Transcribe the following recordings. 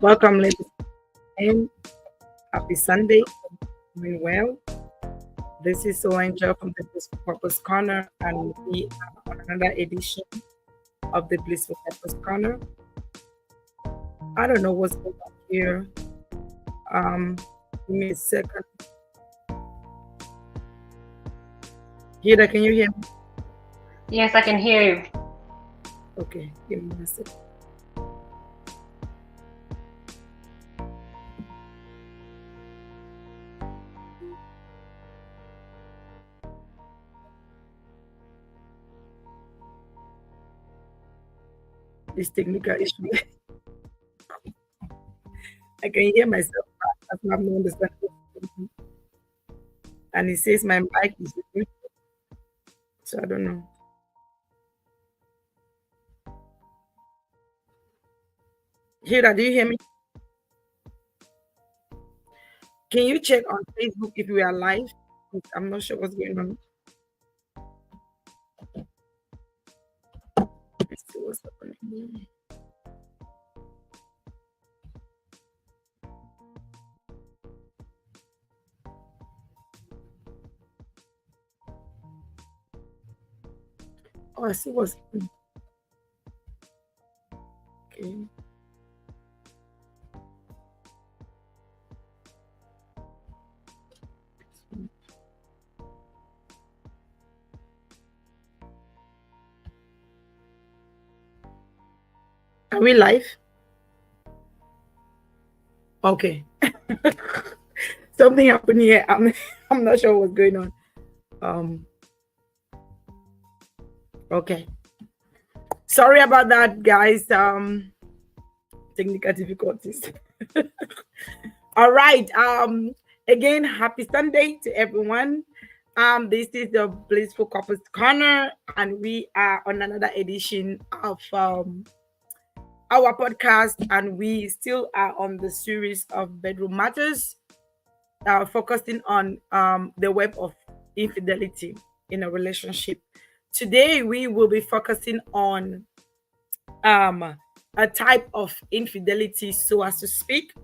Welcome, ladies and happy Sunday. Doing well. This is Angel from the Blissful Purpose Corner, and we are on another edition of the Blissful Purpose Corner. I don't know what's going on here. Give me a second. Hida, can you hear me? Yes, I can hear you. Okay, give me a second. This technical issue. I can hear myself. I have no understanding. And it says my mic is muted, so I don't know. Hida, do you hear me? Can you check on Facebook if we are live? I'm not sure what's going on. Let's see what's happening. Oh, I see what's happening. Okay. Are we live? Okay. Something happened here. I'm not sure what's going on. Okay. Sorry about that, guys. Technical difficulties. All right. Again, happy Sunday to everyone. This is the Blissful Couples Corner, and we are on another edition of our podcast, and we still are on the series of bedroom matters, focusing on the web of infidelity in a relationship. Today, we will be focusing on a type of infidelity, so as to speak.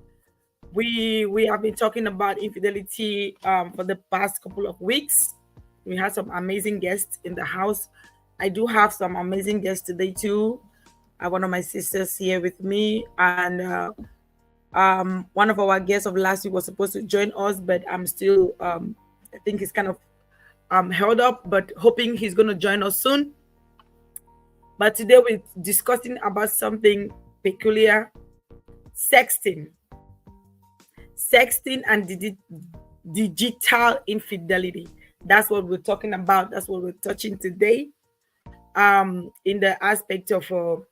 We have been talking about infidelity for the past couple of weeks. We had some amazing guests in the house. I do have some amazing guests today too. One of my sisters here with me, and one of our guests of last week was supposed to join us, but I'm still I think he's kind of held up, but hoping he's going to join us soon. But today we're discussing about something peculiar: sexting and digital infidelity. That's what we're talking about. That's what we're touching today, in the aspect of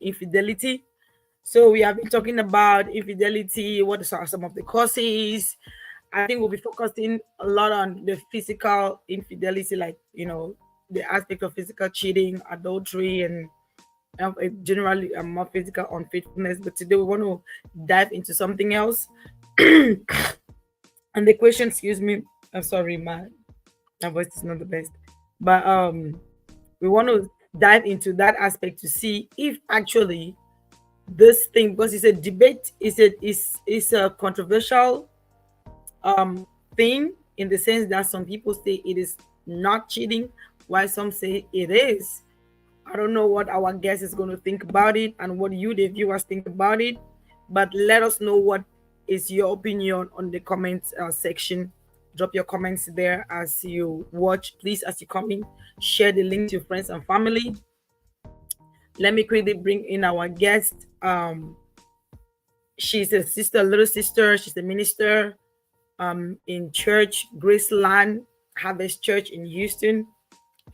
infidelity. So we have been talking about infidelity. What are some of the causes? I think we'll be focusing a lot on the physical infidelity, like, the aspect of physical cheating, adultery, and generally more physical unfaithfulness. But today we want to dive into something else. And the question, excuse me, I'm sorry, my voice is not the best, but we want to dive into that aspect to see if actually this thing, because it's a debate, is a controversial thing, in the sense that some people say it is not cheating, while some say it is. I don't know what our guest is going to think about it, and what you, the viewers, think about it. But let us know what is your opinion on the comments section. Drop your comments there as you watch. Please, as you come in, share the link to your friends and family. Let me quickly bring in our guest. She's a sister, little sister. She's a minister in church, Graceland Harvest Church in Houston.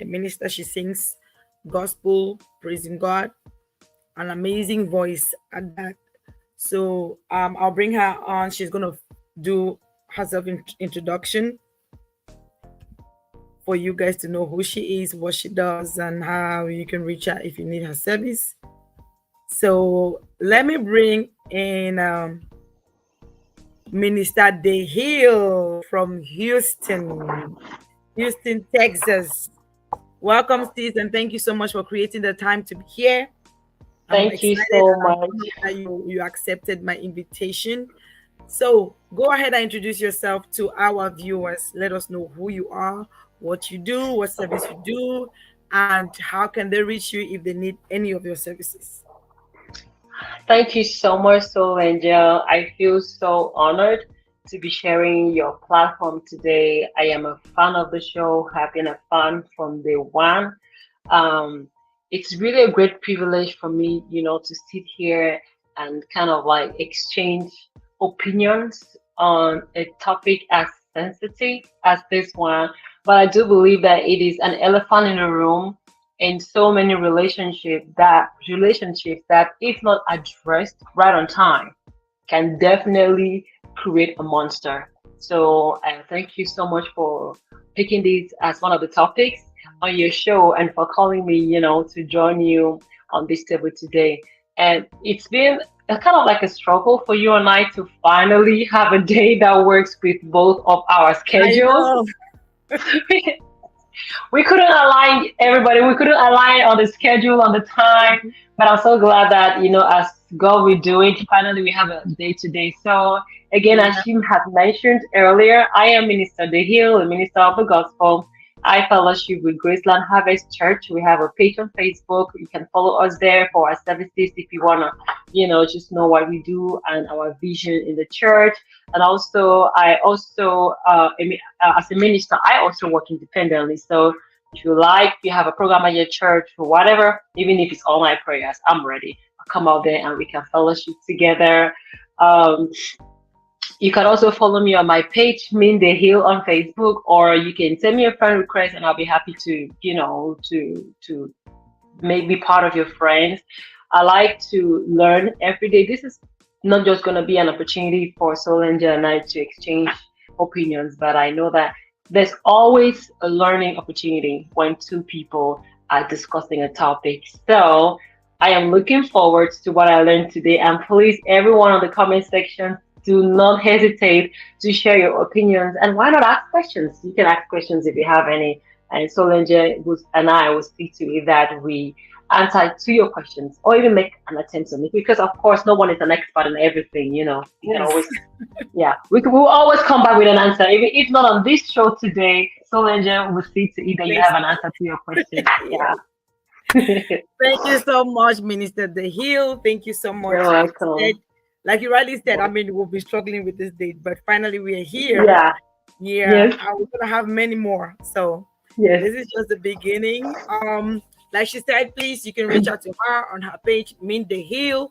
A minister. She sings gospel, praising God, an amazing voice at that. So I'll bring her on. She's gonna do herself introduction for you guys to know who she is, what she does, and how you can reach her if you need her service. So let me bring in Minister De Hill from Houston, Texas. Welcome, sis, and thank you so much for creating the time to be here. I'm Thank you excited so and I'm much. honored that you accepted my invitation. So go ahead and introduce yourself to our viewers. Let us know who you are, what you do, what service you do, and how can they reach you if they need any of your services. Thank you so much, Soul Angel. I feel so honored to be sharing your platform today. I am a fan of the show, have been a fan from day one. Um, it's really a great privilege for me, to sit here and kind of like exchange opinions on a topic as sensitive as this one. But I do believe that it is an elephant in the room in so many relationships that if not addressed right on time can definitely create a monster. So thank you so much for picking this as one of the topics on your show and for calling me, to join you on this table today. And it's been a kind of like a struggle for you and I to finally have a day that works with both of our I schedules. know. We couldn't align everybody. We couldn't align on the schedule, on the time. But I'm so glad that, as God will do it, finally we have a day today. So again, as Yeah. she had mentioned earlier, I am Minister De Hill, a minister of the gospel. I fellowship with Graceland Harvest Church. We have a page on Facebook. You can follow us there for our services if you wanna, just know what we do and our vision in the church. And also, as a minister, I also work independently. So if you like, if you have a program at your church or whatever, even if it's online prayers, I'm ready. I'll come out there and we can fellowship together. Um, you can also follow me on my page, Min the Hill on Facebook, or you can send me a friend request and I'll be happy to, to make me part of your friends. I like to learn every day. This is not just going to be an opportunity for Solenja and I to exchange opinions, but I know that there's always a learning opportunity when two people are discussing a topic. So I am looking forward to what I learned today. And please, everyone on the comment section, do not hesitate to share your opinions. And why not ask questions? You can ask questions if you have any. And Solenja and I will speak to you that we answer to your questions or even make an attempt on it because of course no one is an expert in everything, you can Yes. always we'll always come back with an answer. If not on this show today, Solenja will see to either you Next have an time. answer to your question. Yeah. Yeah. Thank you so much, Minister The Hill. Thank you so You're much. Like you said, welcome. like you rightly said, I Yes. mean, we'll be struggling with this date, but finally we are here. Yeah. Yeah, Yes. and we're gonna have many more. So Yes. this is just the beginning. Like she said, please you can reach out to her on her page, Min the Hill.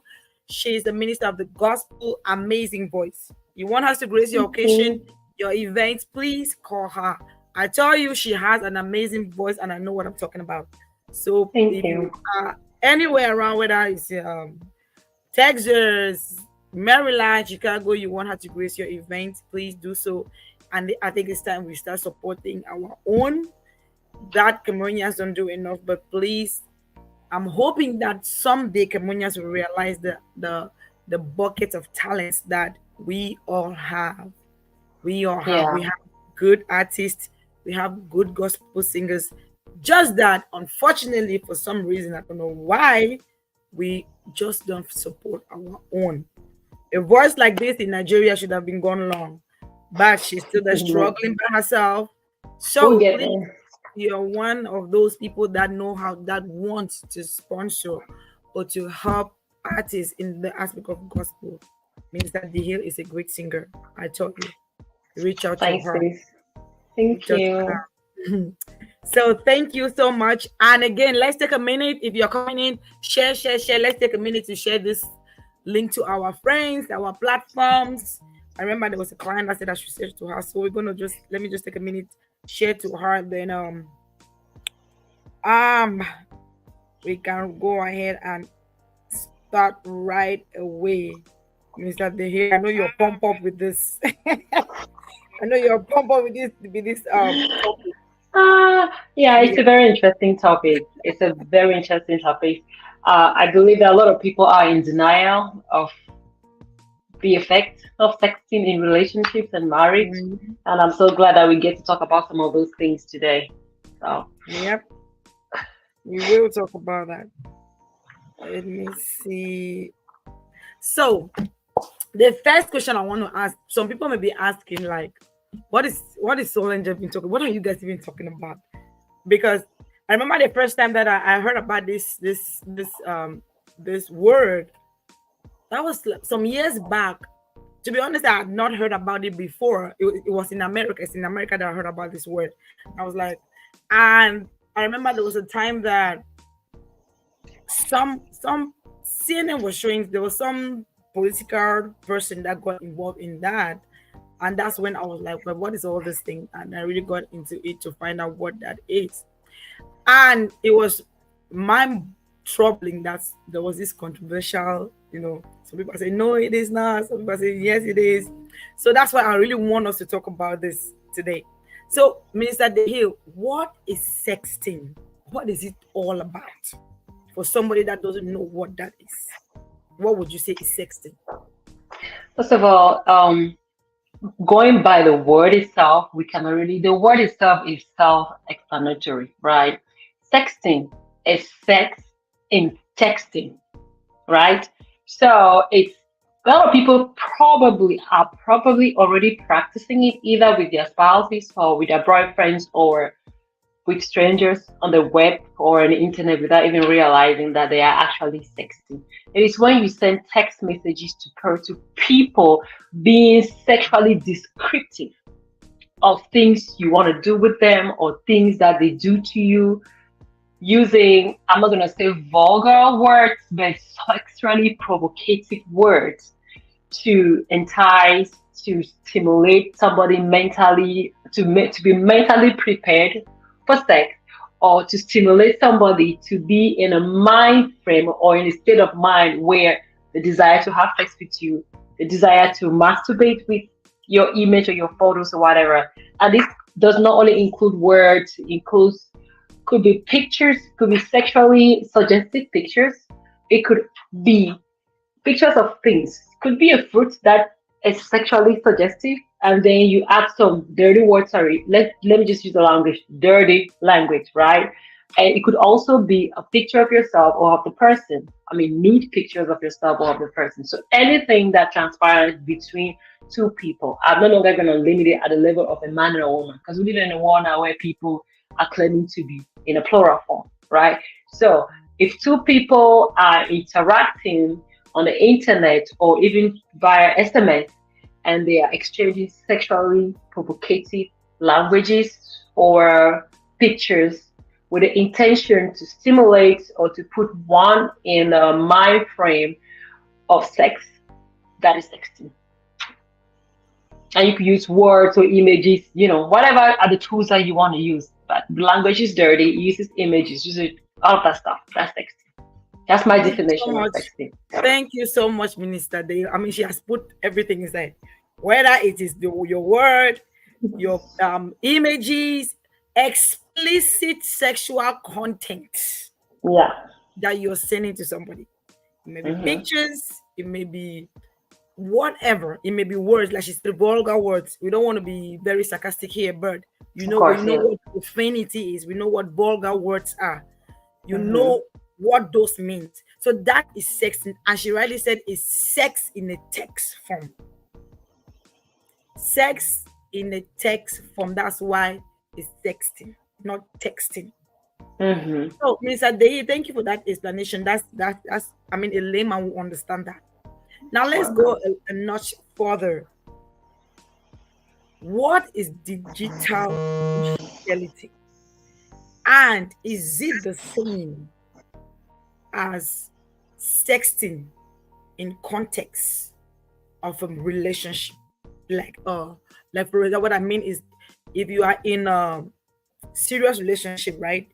She's the minister of the gospel, amazing voice. You want us to grace your Thank occasion, you. your events, please call her. I tell you, she has an amazing voice, and I know what I'm talking about. So Thank if you you. are anywhere around, whether it's Texas, Maryland, Chicago, you want her to grace your event, please do so. And I think it's time we start supporting our own. That Cameroonians don't do enough, but please, I'm hoping that someday Cameroonians will realize the bucket of talents that we all have. We all have. Yeah. We have good artists. We have good gospel singers. Just that, unfortunately, for some reason, I don't know why, we just don't support our own. A voice like this in Nigeria should have been gone long, but she's still there struggling by herself. We'll So get please, there. you're one of those people that know how, that wants to sponsor or to help artists in the aspect of gospel. Means that the Hill is a great singer. I told you, reach out to Thanks, her. sis. Thank Reach out to you. her. So thank you so much. And again, let's take a minute. If you're coming in, share, share, share. Let's take a minute to share this link to our friends, our platforms. I remember there was a client that said I should share to her. So we're gonna just let me just take a minute, share to her. Then um we can go ahead and start right away. Mr. Dehi, I know you're pumped up with this. I know you're pumped up with this topic. Yeah, it's Yeah. a very interesting topic. It's a very interesting topic. I believe that a lot of people are in denial of the effect of sexting in relationships and marriage. Mhm. And I'm so glad that we get to talk about some of those things today. So, Yep. We will talk about that. Let me see. So the first question I want to ask, some people may be asking like, what is Solange been talking? What are you guys even talking about? Because I remember the first time that I heard about this word. That was some years back. To be honest, I had not heard about it before. It was in America. It's in America that I heard about this word. I was like, and I remember there was a time that some CNN was showing there was some political person that got involved in that, and that's when I was like, well, what is all this thing? And I really got into it to find out what that is, and it was mind troubling that there was this controversial. Some people say no, it is not. Some people say yes, it is. So that's why I really want us to talk about this today. So, Minister DeHill, what is sexting? What is it all about? For somebody that doesn't know what that is, what would you say is sexting? First of all, going by the word itself, we cannot really, the word itself is self-explanatory, right? Sexting is sex in texting, right? So it's a lot of people probably already practicing it either with their spouses or with their boyfriends or with strangers on the web or on the internet without even realizing that they are actually sexting. It is when you send text messages to people being sexually descriptive of things you want to do with them or things that they do to you using, I'm not going to say vulgar words, but sexually provocative words to entice, to stimulate somebody mentally, to be mentally prepared for sex, or to stimulate somebody to be in a mind frame or in a state of mind where the desire to have sex with you, the desire to masturbate with your image or your photos or whatever. And this does not only include words, it includes, could be pictures, could be sexually suggestive pictures. It could be pictures of things. Could be a fruit that is sexually suggestive, and then you add some dirty words. Sorry, let me just use the language, dirty language, right? And it could also be a picture of yourself or of the person. I mean, nude pictures of yourself or of the person. So anything that transpires between two people. I'm no longer going to limit it at the level of a man and a woman, because we live in a world now where people are claiming to be in a plural form, right? So if two people are interacting on the internet or even via SMS and they are exchanging sexually provocative languages or pictures with the intention to stimulate or to put one in a mind frame of sex, that is sexting. And you could use words or images, whatever are the tools that you want to use. But the language is dirty, it uses images, uses all of that stuff. That's sexting. That's my Thank you so definition of much. sexting. Thank you so much, Minister Dale. I mean, she has put everything inside. Whether it is your word, your images, explicit sexual content Yeah. that you're sending to somebody. It may be Mm-hmm. pictures, it may be whatever, it may be words, like she said, vulgar words. We don't want to be very sarcastic here, but Of course, we know yeah. what profanity is, we know what vulgar words are, you Mm-hmm. know what those means. So that is sex, and she rightly said is sex in a text form. Sex in a text form. That's why it's sexting, not texting. Mm-hmm. So, Mr. Day, thank you for that explanation. That's I mean, a layman will understand that. Now let's go a notch further. What is digital infidelity? And is it the same as sexting in context of a relationship? Like for example, what I mean is, if you are in a serious relationship, right?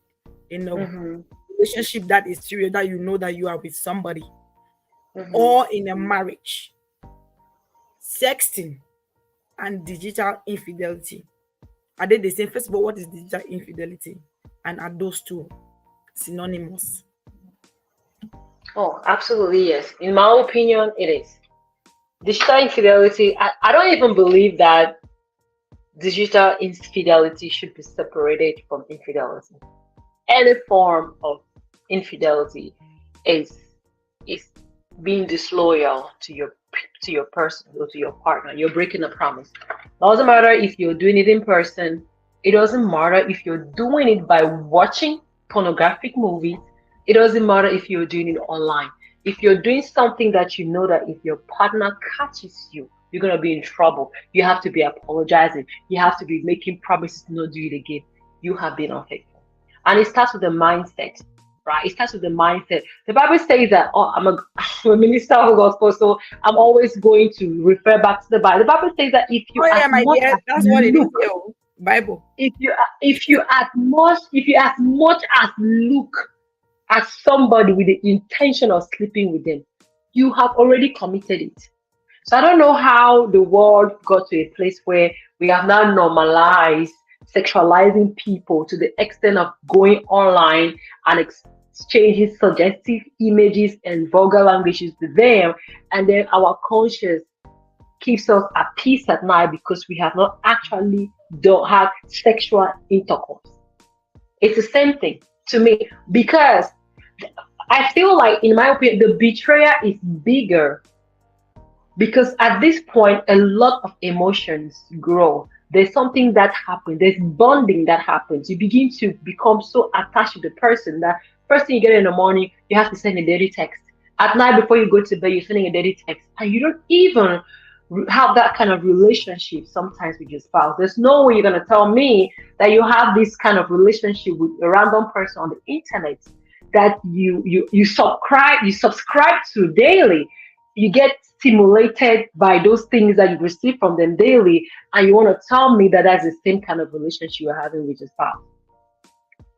In a Mm-hmm. relationship that is serious, that you know that you are with somebody, Mm-hmm. or in a marriage, sexting and digital infidelity, are they the same? First of all, what is digital infidelity? And are those two synonymous? Oh, absolutely, yes. In my opinion, it is. Digital infidelity, I don't even believe that digital infidelity should be separated from infidelity. Any form of infidelity is is being disloyal to your person or to your partner. You're breaking a promise. Doesn't matter if you're doing it in person. It doesn't matter if you're doing it by watching pornographic movies. It doesn't matter if you're doing it online. If you're doing something that you know that if your partner catches you, you're gonna be in trouble. You have to be apologizing. You have to be making promises to not do it again. You have been unfaithful. And it starts with the mindset, right? It starts with the mindset. The Bible says that, oh, I'm a minister of the gospel, so I'm always going to refer back to the Bible. The Bible says that if you Oh as yeah, my much dear, as that's what it is. look, Yo, Bible. if you as much as look at somebody with the intention of sleeping with them, you have already committed it. So I don't know how the world got to a place where we have now normalized sexualizing people to the extent of going online and exchanging suggestive images and vulgar languages to them, and then our conscience keeps us at peace at night because we have not actually don't have sexual intercourse. It's the same thing to me because I feel like, in my opinion, the betrayal is bigger because at this point a lot of emotions grow. There's something that happens, there's bonding that happens. You begin to become so attached to the person that first thing you get in the morning, you have to send a dirty text. At night before you go to bed, you're sending a dirty text, and you don't even have that kind of relationship sometimes with your spouse. There's no way you're going to tell me that you have this kind of relationship with a random person on the internet that you subscribe to daily. You get stimulated by those things that you receive from them daily, and you want to tell me that that's the same kind of relationship you're having with your spouse.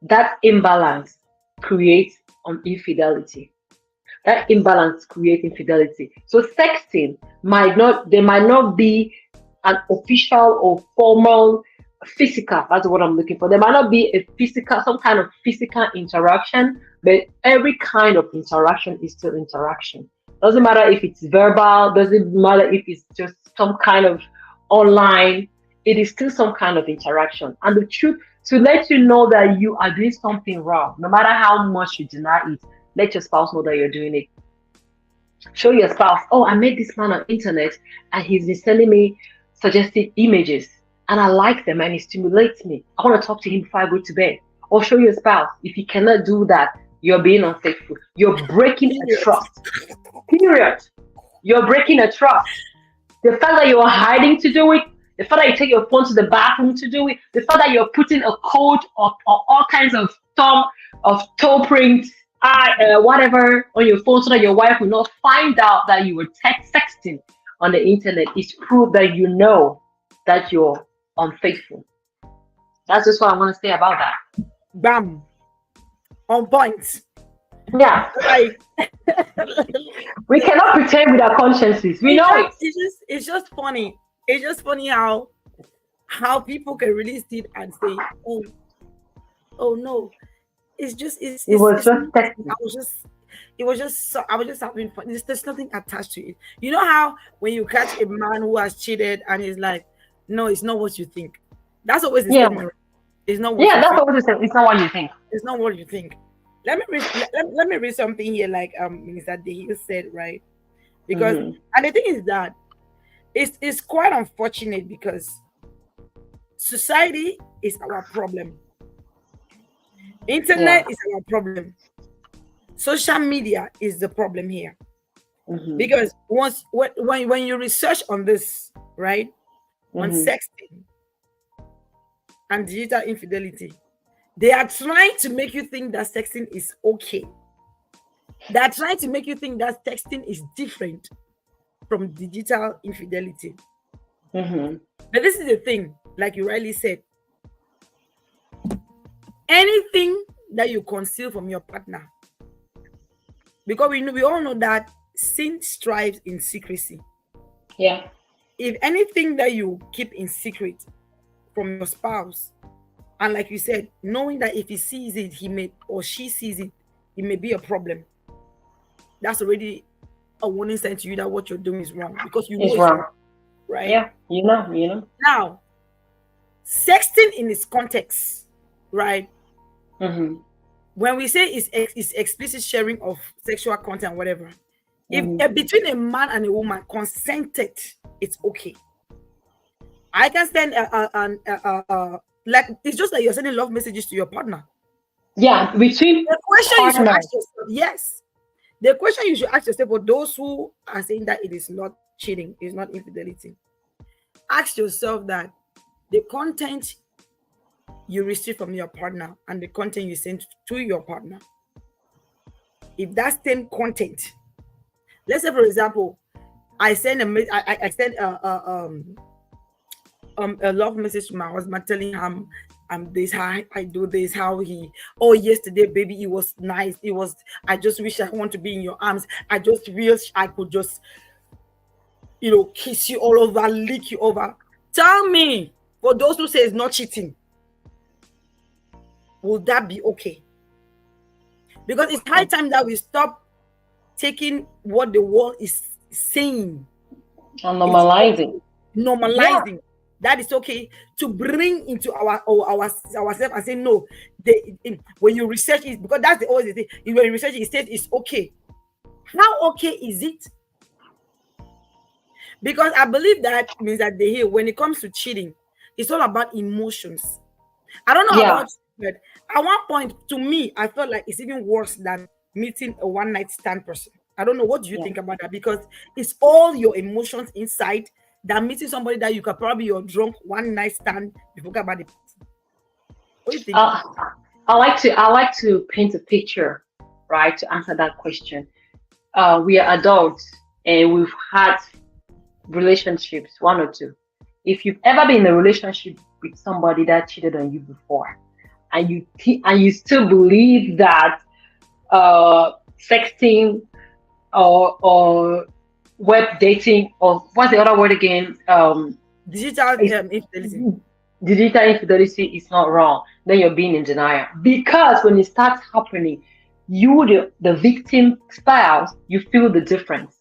That imbalance creates infidelity. That imbalance creates infidelity. So sexting might not be an official or formal physical. That's what I'm looking for. There might not be a physical, some kind of physical interaction, but every kind of interaction is still interaction. Doesn't matter if it's verbal, doesn't matter if it's just some kind of online, it is still some kind of interaction. And the truth, to let you know that you are doing something wrong, no matter how much you deny it, let your spouse know that you're doing it. Show your spouse, oh, I met this man on internet and he's been sending me suggestive images and I like them and it stimulates me. I want to talk to him before I go to bed. Or show your spouse, if you cannot do that, you're being unfaithful. You're breaking a trust. Period. You're breaking a trust. The fact that you're hiding to do it, the fact that you take your phone to the bathroom to do it, the fact that you're putting a coat or all kinds of toe prints, whatever on your phone so that your wife will not find out that you were sexting on the internet is proof that you know that you're unfaithful. That's just what I want to say about that. Bam. On point. Yeah. Like We cannot pretend with our consciences. We know it. It's just funny. It's just funny how people can really sit and say, oh no. It's just It was it's just texting. I was just having fun. There's nothing attached to it. You know how when you catch a man who has cheated and he's like, no, it's not what you think. That's always the Yeah. statement. It's not what Yeah, you that's think. what it is. It's not what you think. It's not what you think. Let me read something here, like Minister Dehill said, right? Because Mhm. and the thing is that it's quite unfortunate because society is our problem. Yeah. Internet is our problem. Social media is the problem here. Mhm. Because when you research on this, right, on Mhm. sexting and digital infidelity, they are trying to make you think that sexting is okay. They are trying to make you think that texting is different from digital infidelity. Mhm. But this is the thing, like you rightly said, anything that you conceal from your partner, because we all know that sin strives in secrecy. Yeah. If anything that you keep in secret from your spouse, and like you said, knowing that if he sees it, he may or she sees it, it may be a problem. That's already a warning sign to you that what you're doing is wrong because you know It's it's wrong. wrong, right? Yeah. You know. Now, sexting in its context, right? Mhm. when we say it's explicit sharing of sexual content, whatever, if Mhm. between a man and a woman consented, it's okay. I can send like it's just like you're sending love messages to your partner. Yeah, between The question you should partners. ask yourself, yes, the question you should ask yourself for those who are saying that it is not cheating, it's not infidelity. Ask yourself that the content you receive from your partner and the content you send to your partner, if that same content, let's say for example, I send I send a love message to my husband telling him I'm this, how I do this, how he, oh yesterday baby it was nice, it was, I just wish I want to be in your arms, I just wish I could just, kiss you all over, lick you over. Tell me, for those who say it's not cheating, will that be okay? Because it's high time that we stop taking what the world is saying. And It's normalizing. okay, Yeah. normalizing that is okay to bring into ourselves and say no. When you research it, because that's always the thing. When you research it, it says it's okay. How okay is it? Because I believe that means that when it comes to cheating, it's all about emotions. I don't know Yeah. about you, but at one point, to me, I felt like it's even worse than meeting a one night stand person. I don't know. What do you Yeah. think about that? Because it's all your emotions inside than meeting somebody that you could probably you're drunk one night stand, you forget about the person. What do you think Uh, about it? I like to paint a picture, right, to answer that question. We are adults and we've had relationships, one or two. If you've ever been in a relationship with somebody that cheated on you before, and you still believe that sexting or web dating, or what's the other word again? Digital Is infidelity. digital infidelity is not wrong, then you're being in denial. Because when it starts happening, you, the victim spouse, you feel the difference.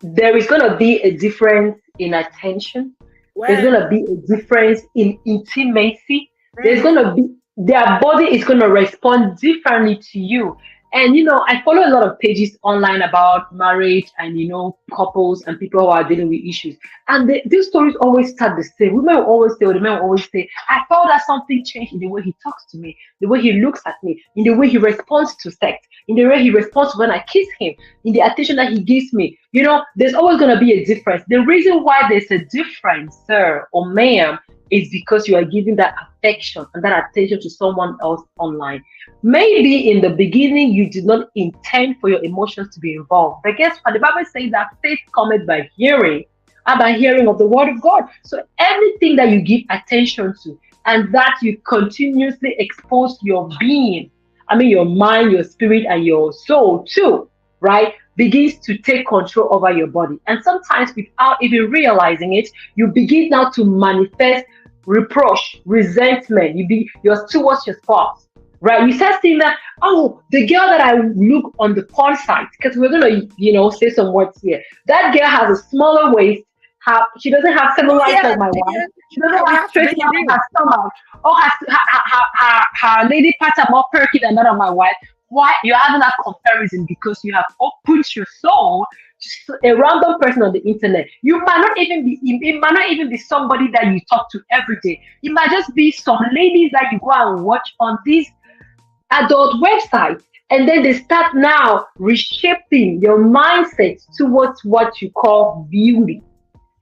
There is going to be a difference in attention. There's going Well, to be a difference in intimacy. There's going mm-hmm. to be, their body is going to respond differently to you. And I follow a lot of pages online about marriage and couples and people who are dealing with issues. And these stories always start the same. Women will always say, or the men will always say, I felt that something changed in the way he talks to me, the way he looks at me, in the way he responds to sex, in the way he responds when I kiss him, in the attention that he gives me. There's always going to be a difference. The reason why there's a difference, sir or ma'am, is because you are giving that affection and that attention to someone else online. Maybe in the beginning you did not intend for your emotions to be involved. But guess what? The Bible says that faith cometh by hearing, and by hearing of the word of God. So everything that you give attention to and that you continuously expose your being, I mean your mind, your spirit, and your soul too, right? Begins to take control over your body. And sometimes without even realizing it, you begin now to manifest reproach, resentment. You're towards your spouse. Right, you start saying that, oh, the girl that I look on the porn site, because we're gonna, say some words here. That girl has a smaller waist. She doesn't have Oh cellulite yeah, like my wife. yeah, She doesn't we have have to straight make it out on real. her stomach. Or her lady parts are more perky than that of my wife. Why you're having that comparison? Because you have opened your soul to a random person on the internet. You might not even be. It might not even be somebody that you talk to every day. It might just be some ladies that you go and watch on these adult websites. And then they start now reshaping your mindset towards what you call beauty.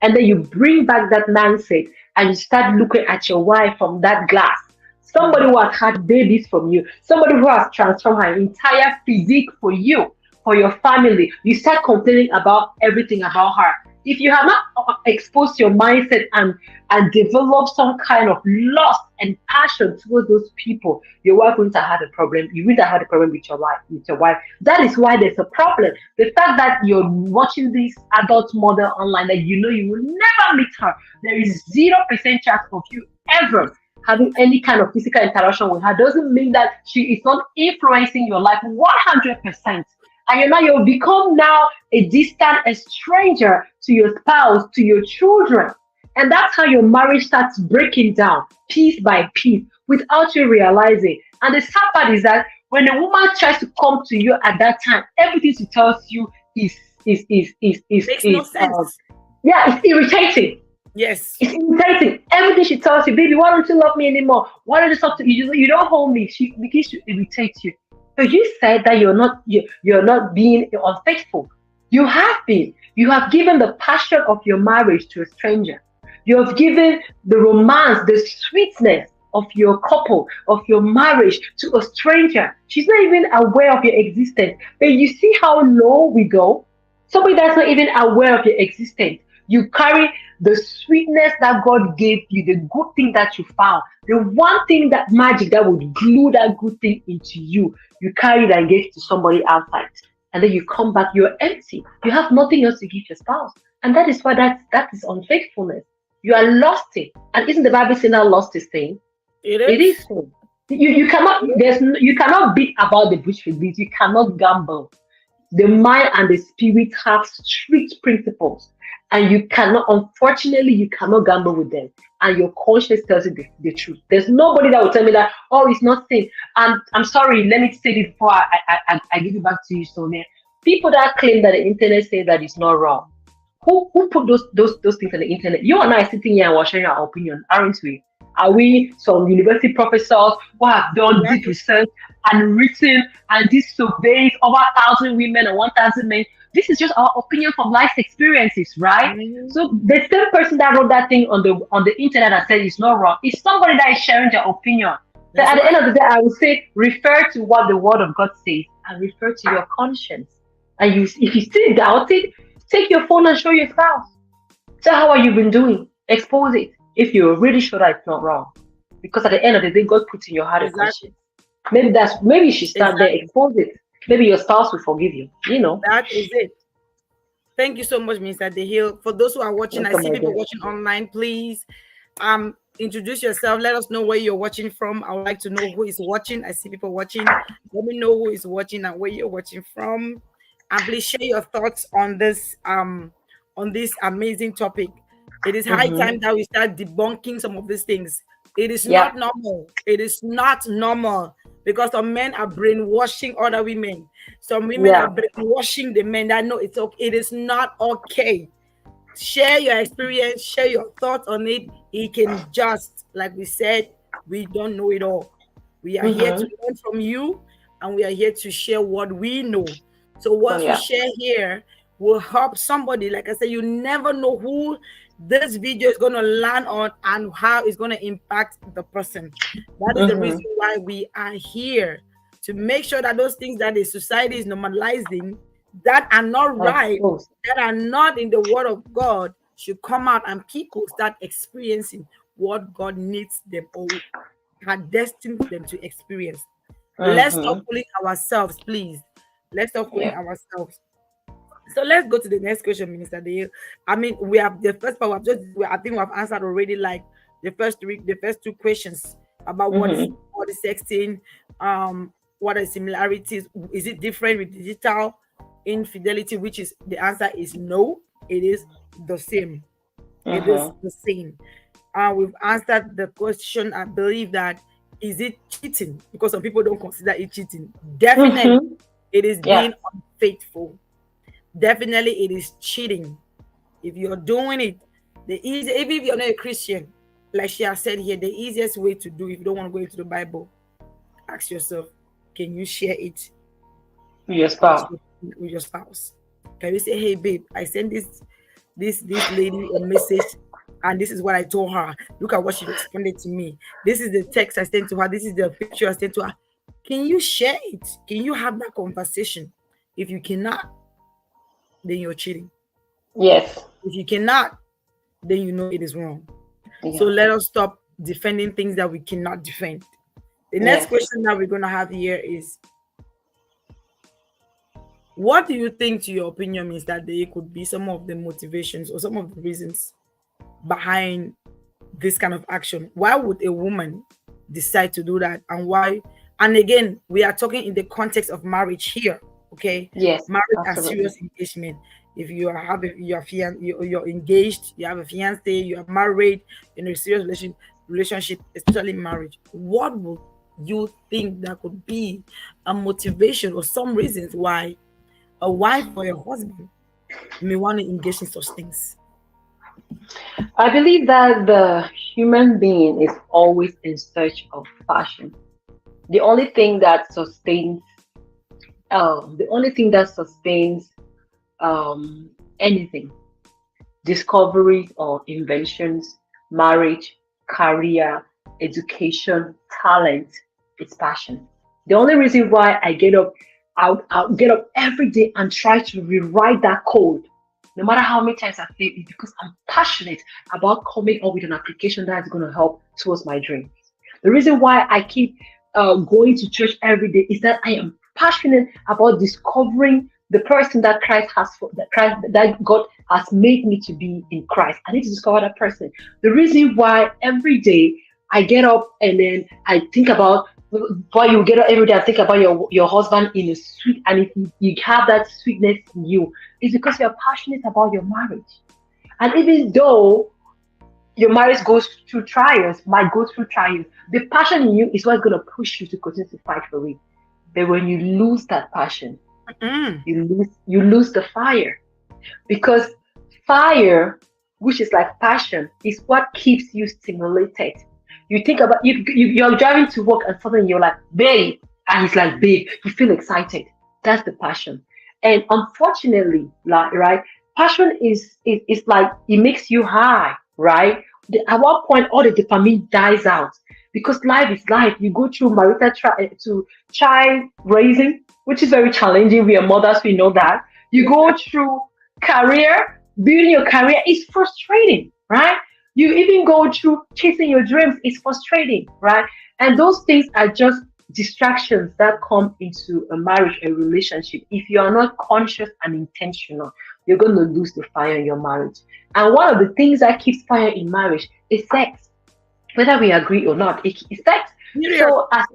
And then you bring back that mindset and you start looking at your wife from that glass. Somebody Mhm. who has had babies from you, somebody who has transformed her entire physique for you, for your family. You start complaining about everything about her. If you have not exposed your mindset and developed some kind of lust and passion towards those people, your wife wouldn't have had a problem. You wouldn't have had a problem with your life, with your wife. That is why there's a problem. The fact that you're watching this adult model online that you will never meet her, there is 0% chance of you ever having any kind of physical interaction with her doesn't mean that she is not influencing your life 100%. And you'll become now a distant, a stranger to your spouse, to your children. And that's how your marriage starts breaking down piece by piece without you realizing. And the sad part is that when a woman tries to come to you at that time, everything she tells you is is is is is, Makes no is sense. yeah, it's irritating. Yes. It's irritating. Everything she tells you, baby, why don't you love me anymore? Why don't you talk to you? You don't hold me. She begins to irritate you. So you said that you're not being unfaithful. You have been. You have given the passion of your marriage to a stranger. You have given the romance, the sweetness of your couple, of your marriage to a stranger. She's not even aware of your existence. But you see how low we go? Somebody that's not even aware of your existence. You carry the sweetness that God gave you, the good thing that you found, the one thing, that magic that would glue that good thing into you. You carry it and give it to somebody outside. And then you come back, you're empty. You have nothing else to give your spouse. And that is why that is unfaithfulness. You are lusting. And isn't the Bible saying that lust is sin? It It is. is sin. You cannot you cannot beat about the bush with this. You cannot gamble. The mind and the spirit have strict principles, and you cannot, unfortunately, you cannot gamble with them. And your conscience tells you the truth. There's nobody that will tell me that, oh, it's not sin. And I'm sorry, let me say this before I give it back to you, Sonia. People that claim that the internet says that it's not wrong. Who put those things on the internet? You and I are sitting here and we're sharing our opinion, aren't we? Are we some university professors who have done deep Right. research and written and this surveys over 1,000 women and 1,000 men? This is just our opinion from life experiences, right? Mhm. So the same person that wrote that thing on the internet and said it's not wrong is somebody that is sharing their opinion. So That's at the end right. of the day, I would say refer to what the word of God says and refer to your conscience. And if you still doubt it, take your phone and show your spouse. Tell her what you've been doing. Expose it if you're really sure that it's not wrong. Because at the end of the day, God puts in your heart a Exactly. conscience. Maybe you should start there, Exactly. expose it. Maybe your spouse will forgive you. You know. That is it. Thank you so much, Mr. Dehill. For those who are watching, I Welcome, see my people dear. watching online. Please introduce yourself. Let us know where you're watching from. I would like to know who is watching. I see people watching. Let me know who is watching and where you're watching from. And please share your thoughts on this amazing topic. It is high Mm-hmm. time that we start debunking some of these things. It is Yeah. not normal. It is not normal because some men are brainwashing other women. Some women are Yeah. brainwashing the men that know it's okay. It is not okay. Share your experience, share your thoughts on it. It can just, like we said, we don't know it all. We are here to Mm-hmm. learn from you and we are here to share what we know. So, Oh what we yeah. share here will help somebody. Like I said, you never know who this video is going to land on and how it's going to impact the person. That is the Mm-hmm. reason why we are here to make sure that those things that the society is normalizing that are not Of right, course. that are not in the word of God, should come out and people start experiencing what God needs them or had destined them to experience. Let's stop Mm-hmm. fooling ourselves, please. Let's stop fooling Yeah. ourselves. So let's go to the next question, Minister Dale. I mean, we have the first part. I think we have answered already. Like the first two questions about Mm-hmm. what is sexting, what are similarities? Is it different with digital infidelity? Which is the answer is no. It is the same. It is Mm-hmm. the same. We've answered the question. I believe that is it cheating? Because some people don't consider it cheating. Definitely, Mm-hmm. it is Yeah. being unfaithful. Definitely, it is cheating. If you're doing it, the easy, even if you're not a Christian, like she has said here, the easiest way to do if you don't want to go into the Bible, ask yourself, can you share it Your with spouse. your spouse? Can you say, hey babe, I sent this lady a message and this is what I told her. Look at what she responded to me. This is the text I sent to her. This is the picture I sent to her. Can you share it? Can you have that conversation? If you cannot, then you're cheating. Yes. If you cannot, then you know it is wrong. So Yeah. let us stop defending things that we cannot defend. The next Yes. question that we're going to have here is, what do you think, to your opinion, means that there could be some of the motivations or some of the reasons behind this kind of action? Why would a woman decide to do that? And why? And again, we are talking in the context of marriage here. Okay, Yes, marriage and absolutely. serious engagement. If you are have a, you're engaged, you have a fiance, you are married, in a serious relationship, especially marriage, what would you think that could be a motivation or some reasons why a wife or a husband may want to engage in such things? I believe that the human being is always in search of passion. The only thing that sustains, the only thing that sustains anything, discoveries or inventions, marriage, career, education, talent, it's passion. The only reason why I get up, I'll get up every day and try to rewrite that code, no matter how many times I fail, is because I'm passionate about coming up with an application that is going to help towards my dream. The reason why I keep going to church every day is that I am passionate about discovering the person that Christ has for that Christ that God has made me to be in Christ. I need to discover that person. The reason why every day I get up and then I think about why you get up every day and think about your husband in a sweet, and if you have that sweetness in you, is because you're passionate about your marriage. And even though your marriage goes through trials, might go through trials, the passion in you is what's going to push you to continue to fight for it. But when you lose that passion, Mm. you lose the fire, because fire, which is like passion, is what keeps you stimulated. You think about you're driving to work and suddenly you're like, babe, and he's like, babe, you feel excited. That's the passion. And unfortunately, like, right, passion is like it makes you high, right? At what point all the dopamine dies out, because life is life. You go through to child raising, which is very challenging. We are mothers, we know that. You go through career, building your career is frustrating, right? You even go through chasing your dreams, it's frustrating, right? And those things are just distractions that come into a marriage, a relationship. If you are not conscious and intentional, you're going to lose the fire in your marriage. And one of the things that keeps fire in marriage is sex, whether we agree or not. It's sex. Period. So, as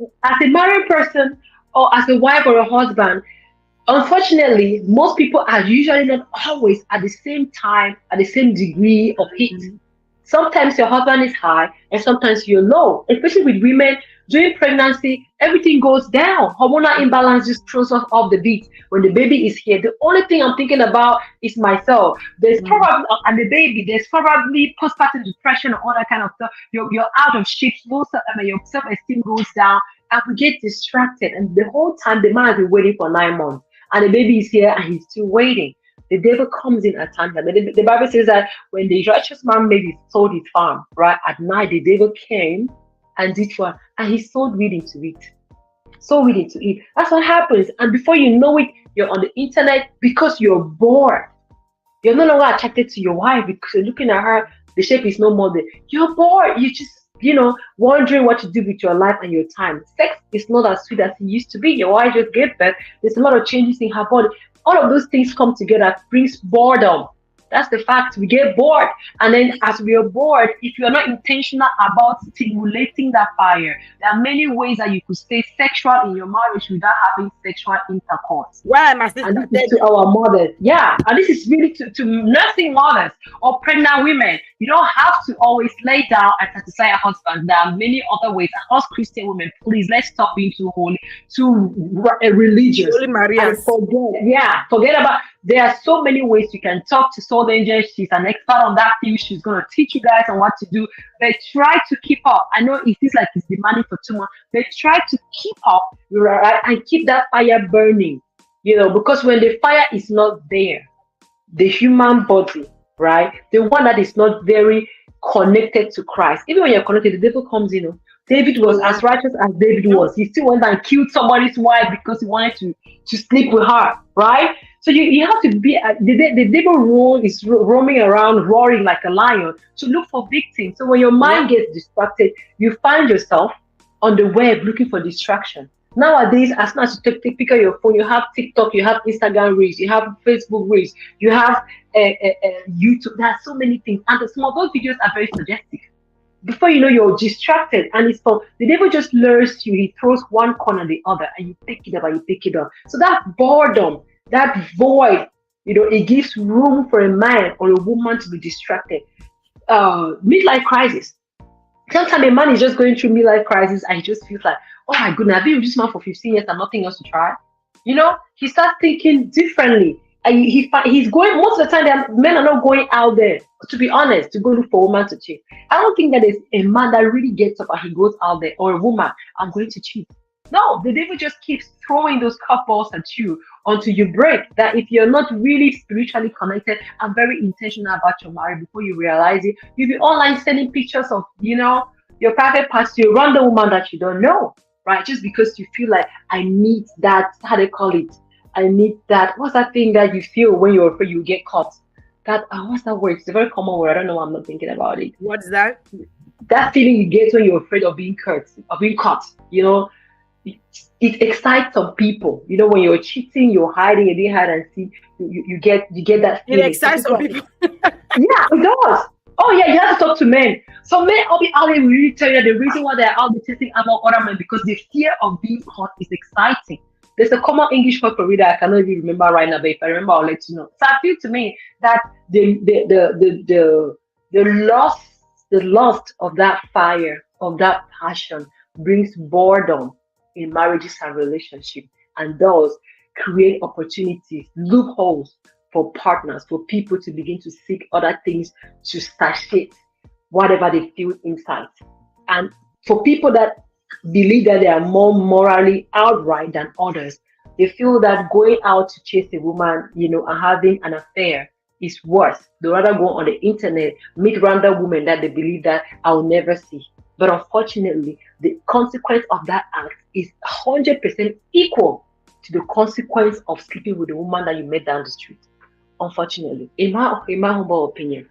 a married person, or as a wife or a husband, unfortunately, most people are usually not always at the same time, at the same degree of heat. Mhm. Sometimes your husband is high and sometimes you're low. Especially with women during pregnancy, everything goes down. Hormonal imbalance just throws us off the beat. When the baby is here, the only thing I'm thinking about is myself. There's Mhm. probably and the baby. There's probably postpartum depression or all that kind of stuff. You're out of shape. Your self esteem goes down, and we get distracted. And the whole time the man has been waiting for 9 months, and the baby is here and he's still waiting. The devil comes in at times. The Bible says that when the righteous man maybe sold his farm, right, at night the devil came and did what? And he sowed weed into it. Sowed weed into it. That's what happens. And before you know it, you're on the internet because you're bored. You're no longer attracted to your wife because you're looking at her, the shape is no more there. You're bored. You just, wondering what to do with your life and your time. Sex is not as sweet as it used to be. Your wife just gave birth. There's a lot of changes in her body. All of those things come together, brings boredom. That's the fact. We get bored. And then as we are bored, if you're not intentional about stimulating that fire, there are many ways that you could stay sexual in your marriage without having sexual intercourse. Why, my And sister? this is to our mothers. Yeah. And this is really to nursing mothers or pregnant women. You don't have to always lay down and satisfy a husband. There are many other ways. And us Christian women, please, let's stop being too holy, too religious. Holy And Marias. forget about, there are so many ways you can talk to Soul Angel. She's an expert on that field. She's going to teach you guys on what to do. But try to keep up. I know it feels like it's demanding for too much, but try to keep up, right, and keep that fire burning. Because when the fire is not there, the human body, right, the one that is not very connected to Christ, even when you're connected, the devil comes in. David Oh was yeah. as righteous as David was. He still went and killed somebody's wife because he wanted to sleep with her, right? So you have to be, the devil is roaming around, roaring like a lion to look for victims. So when your Yeah. mind gets distracted, you find yourself on the web looking for distraction. Nowadays, as soon as you pick up your phone, you have TikTok, you have Instagram Reels, you have Facebook Reels, you have YouTube. There are so many things, and some of those videos are very suggestive. before you know, you're distracted, and it's for the devil just lures you. He throws one corner the other, and you pick it up and you pick it up. So that boredom, that void, it gives room for a man or a woman to be distracted. Midlife crisis. Sometimes a man is just going through midlife crisis and he just feels like, oh my goodness, I've been with this man for 15 years and nothing else to try. He starts thinking differently. And he's going, most of the time, men are not going out there, to be honest, to go look for a woman to cheat. I don't think that there's a man that really gets up and he goes out there, or a woman, I'm going to cheat. No, the devil just keeps throwing those curveballs at you until you break. That if you're not really spiritually connected and very intentional about your marriage, before you realize it, you'll be online sending pictures of, your private parts to a random woman that you don't know, right? Just because you feel like, I need that, how they call it, I need that. What's that thing that you feel when you're afraid you get caught? What's that word? It's a very common word. I don't know why I'm not thinking about it. What's that? That feeling you get when you're afraid of being caught, It excites some people. When you're cheating, you're hiding, you didn't hide and see. You get that feeling. It excites some people. Yeah, it does. Oh yeah, you have to talk to men. So men will be out there, really tell you the reason why they're out there chasing about other men, because the fear of being caught is exciting. There's a common English word for it that I cannot even remember right now, but if I remember, I'll let you know. So I feel to me that the lust of that fire, of that passion, brings boredom in marriages and relationships, and thus create opportunities, loopholes for partners, for people to begin to seek other things to satiate whatever they feel inside. And for people that believe that they are more morally outright than others, they feel that going out to chase a woman, and having an affair is worse. They rather go on the internet, meet random women that they believe that I'll never see. But unfortunately, the consequence of that act is 100% equal to the consequence of sleeping with the woman that you met down the street. Unfortunately, in my humble opinion,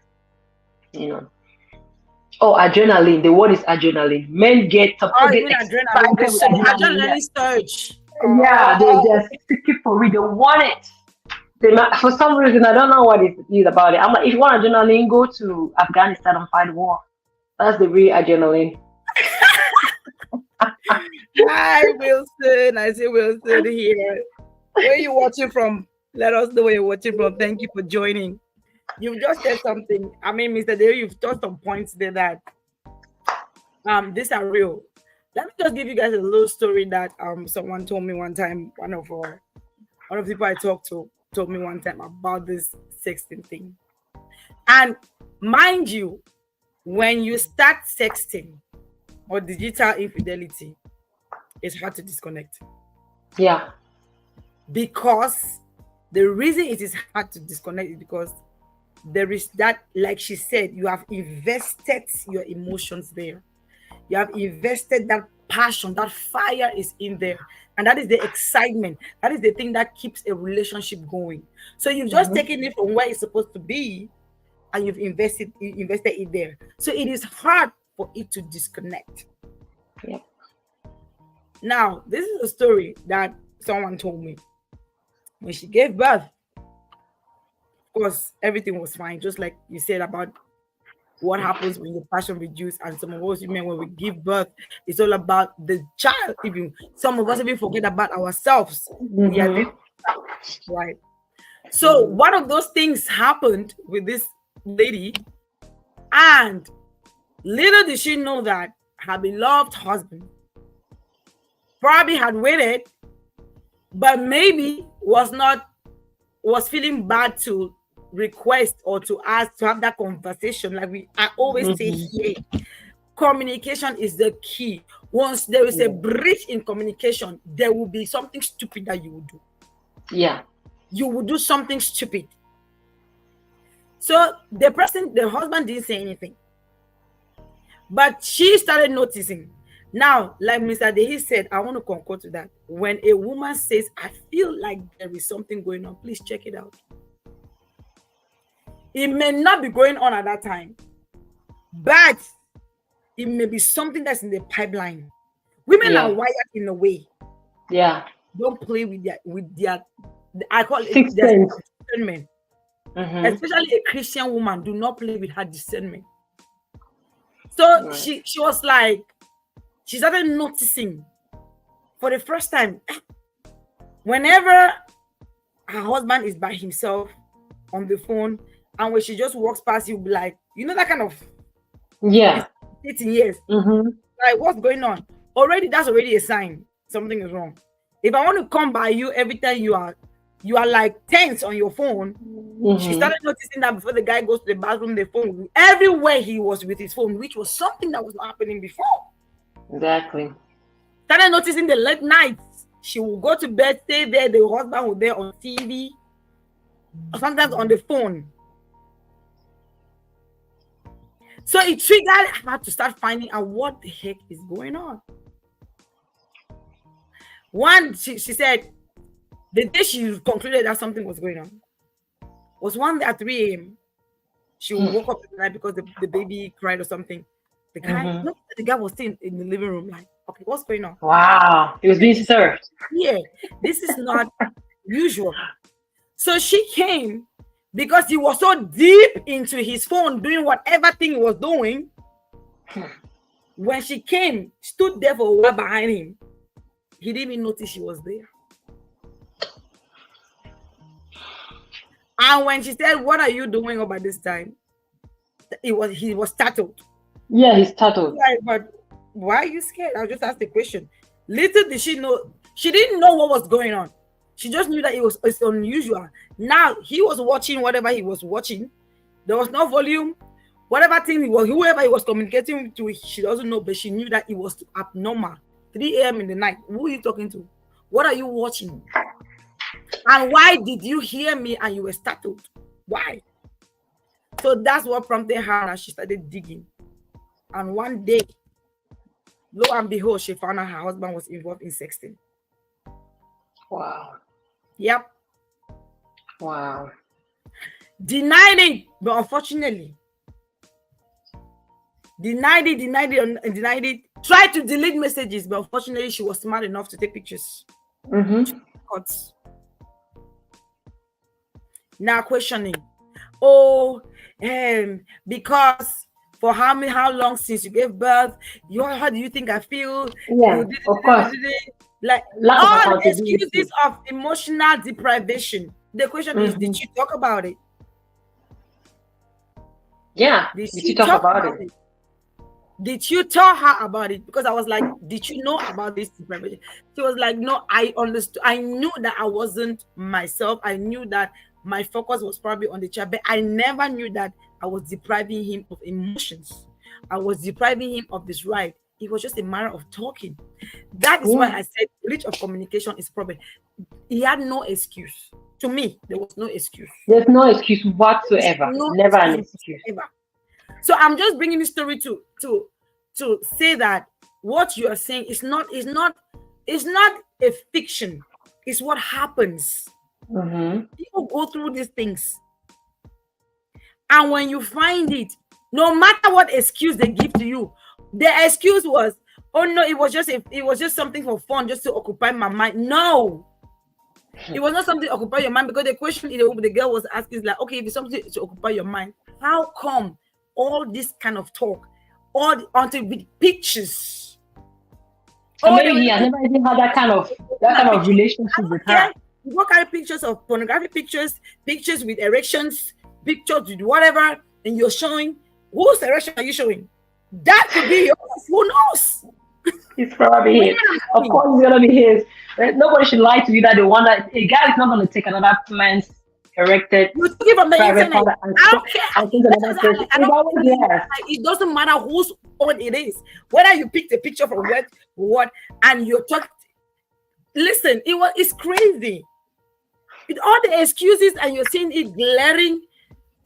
Oh, adrenaline. The word is adrenaline. Men get adrenaline surge. Yeah, they're seeking for it. They want it. For some reason, I don't know what it is about it. I'm like, if you want adrenaline, go to Afghanistan and fight war. That's the real adrenaline. Hi, Wilson. I see Wilson here. Where are you watching from? Let us know where you're watching from. Thank you for joining. You just said something. I mean, Mr. Dale, you've touched some points there that these are real. Let me just give you guys a little story that someone told me one time. One of the people I talked to told me one time about this sexting thing. And mind you, when you start sexting or digital infidelity, it's hard to disconnect. Yeah. Because the reason it is hard to disconnect is because there is that, like she said, you have invested your emotions there. You have invested that passion, that fire is in there. And that is the excitement. That is the thing that keeps a relationship going. So you've just taken it from where it's supposed to be and you've invested it there. So it is hard for it to disconnect. Yeah. Now, this is a story that someone told me. When she gave birth, of course, everything was fine. Just like you said about what happens when your passion reduces, and some of us women, when we give birth, it's all about the child. Even some of us even forget about ourselves. We are right. So one of those things happened with this lady, and little did she know that her beloved husband probably had waited, but maybe was feeling bad to request or to ask to have that conversation. Like I always say here, communication is the key. Once there is a breach in communication, there will be something stupid that you will do. Yeah. You will do something stupid. So the husband didn't say anything. But she started noticing. Now, like Mr. Dehi said, I want to concur to that. When a woman says, I feel like there is something going on, please check it out. It may not be going on at that time, but it may be something that's in the pipeline. Women are wired in a way. Yeah. Don't play with their I call it their discernment. Especially a Christian woman, do not play with her discernment. So Right. she was like, she started noticing for the first time, whenever her husband is by himself on the phone, and when she just walks past, you'll be like, that kind of Yeah. it's 18 years. Mm-hmm. Like, what's going on? Already, that's already a sign something is wrong. If I want to come by you every time you are like tense on your phone, she Mm-hmm. started noticing that before the guy goes to the bathroom, the phone everywhere he was with his phone, which was something that was not happening before. Exactly. Started noticing the late nights. She will go to bed, stay there, the husband will be there on TV, or sometimes on the phone. So it triggered her to start finding out what the heck is going on. One, she said, the day she concluded that something was going on was one day at 3 a.m. She woke up in the night because the baby cried or something. The guy, Mm-hmm. no, the guy was sitting in the living room, like, okay, what's going on? Wow. It was being served. Yeah, this is not usual. So she came because he was so deep into his phone doing whatever thing he was doing. When she came, stood there for a while behind him, he didn't even notice she was there. And when she said, "What are you doing about this time?" he was startled. Yeah, he startled. Like, but why are you scared? I just asked the question. Little did she know, she didn't know what was going on. She just knew that it's unusual. Now he was watching whatever he was watching. There was no volume. Whatever thing he was, whoever he was communicating to, she doesn't know, but she knew that it was abnormal. 3 a.m. in the night. Who are you talking to? What are you watching? And why did you hear me and you were startled? Why? So that's what prompted her, and she started digging. And one day, lo and behold, she found out her husband was involved in sexting. Wow. Yep. Wow. Denied it, but unfortunately, denied it. Tried to delete messages, but unfortunately, she was smart enough to take pictures. Mm-hmm. Now questioning, oh, because for how long since you gave birth, how do you think I feel? Yeah, of course. Like Lack of all accountability. excuses of emotional deprivation. The question is, did you talk about it? Yeah. Did Did she you talk talk about about it? it? Did you tell her about it? Because I was like, did you know about this deprivation? She was like, no, I understood. I knew that I wasn't myself. I knew that my focus was probably on the child, but I never knew that I was depriving him of emotions. I was depriving him of this right. It was just a matter of talking. That is why I said breach of communication is problem. He had no excuse. To me, there was no excuse. There's no excuse whatsoever. Never an excuse. Whatsoever. So I'm just bringing this story to say that what you are saying is not a fiction. It's what happens. People go through these things, and when you find it, no matter what excuse they give to you, the excuse was, oh no, it was just something for fun, just to occupy my mind. No, it was not something to occupy your mind, because the question the girl was asking is like, okay, if it's something to occupy your mind, how come all this kind of talk, until with pictures? So maybe he has never even had that kind of relationship with her. You go carry pictures of pornographic pictures with erections, pictures with whatever, and you're showing. Whose erection are you showing? That could be yours. Who knows? It's probably his. Of course, it's gonna be his. Nobody should lie to you that they want that a guy is not gonna take another man's erected you took it from the private internet. part and I don't care. It doesn't matter whose own it is. Whether you picked a picture from what, and you're talking. Listen, it's crazy. With all the excuses, and you're seeing it glaring,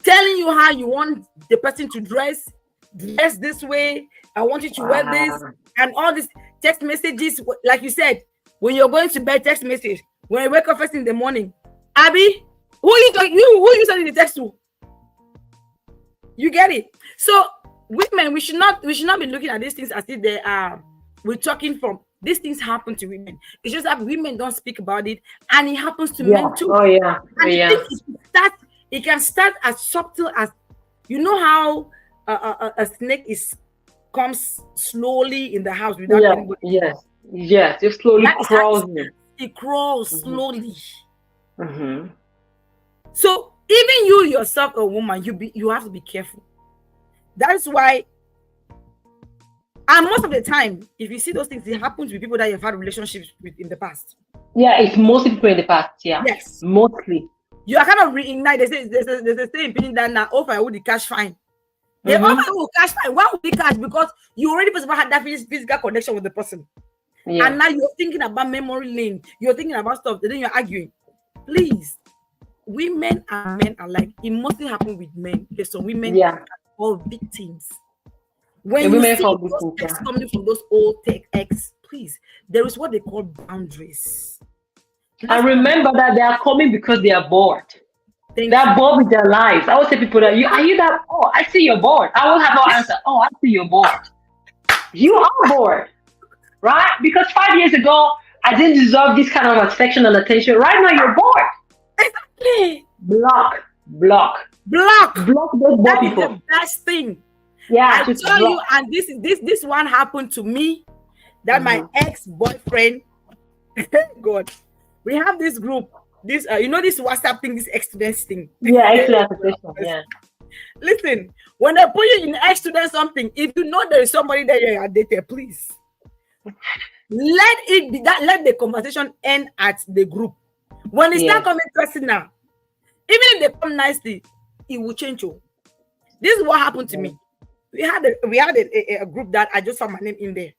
telling you how you want the person to dress this way. I want you to wear this, and all these text messages. Like you said, when you're going to bed, text message. When you wake up first in the morning, Abby, who you sending the text to? You get it? So women, we should not be looking at these things as if they are. We're talking from. These things happen to women. It's just that women don't speak about it, and it happens to men too. Oh yeah. It can start as subtle as, you know how a snake is comes slowly in the house without Yeah. anybody. Yes. Yes. You're slowly That is how crawling. it crawls Mm-hmm. slowly. Mm-hmm. So even you yourself, a woman, you have to be careful. That's why, and most of the time, if you see those things, it happens with people that you've had relationships with in the past. Yeah, it's mostly people in the past. Yeah. Yes. Mostly. You are kind of reignite. There's a saying in that now, offer would the cash fine. They Mm-hmm. offer will cash fine. Why would they cash? Because you already had that physical connection with the person. Yeah. And now you're thinking about memory lane. You're thinking about stuff. Then you're arguing. Please, women and men alike. It mostly happen with men. There's some women Yeah. all victims. When And you women see fall those victims. texts Yeah. coming from those old tech ex, please, there is what they call boundaries. I remember that they are coming because they are bored. Thank They are you. bored with their lives. I always say people that are you that? Oh, I see you're bored. I will have no answer. Oh, I see you're bored. You are bored, right? Because 5 years ago I didn't deserve this kind of affection and attention. Right now you're bored. Exactly. Block, block, Block. block those bored That is people. the best thing. Yeah, I just tell you, block. and this one happened to me. That my ex-boyfriend, God, we have this group, this this WhatsApp thing, this ex-students thing. Yeah, excellent affection. Yeah. Listen, when they put you in ex-student something, if you know there is somebody that you are dated, please let it be that. Let the conversation end at the group. When it start coming personal, even if they come nicely, it will change you. This is what happened to me. We had a group that I just found my name in there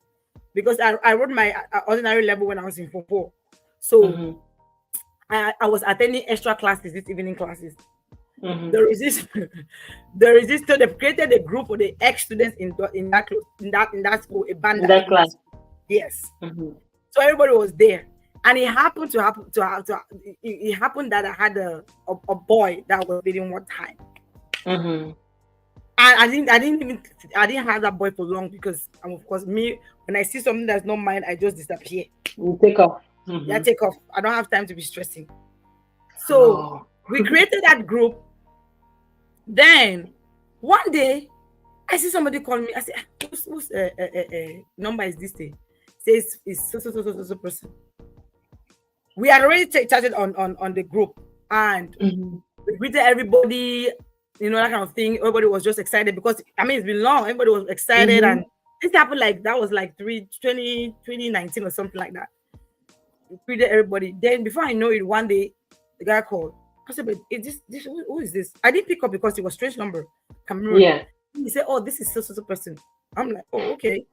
because I wrote my ordinary level when I was in Form 4. So I was attending extra classes, this evening classes. There is this so they've created a group for the ex students in that school, a band In that class. Yes. So everybody was there. And it happened it happened that I had a boy that I was dating one time. And I didn't have that boy for long because of course me, when I see something that's not mine, I just disappear. You take off. Yeah, take off. I don't have time to be stressing. So we created that group. Then one day I see somebody call me. I say, whose number is this thing? Says it's so person. We had already chatted on the group and we greeted everybody, that kind of thing. Everybody was just excited because it's been long. Everybody was excited and this happened that was like 2019 or something like that. We greeted everybody. Then before I know it, one day the guy called. I said, but who is this? I didn't pick up because it was a strange number. Cameroon. Yeah. He said, oh, this is so person. I'm like, oh, okay.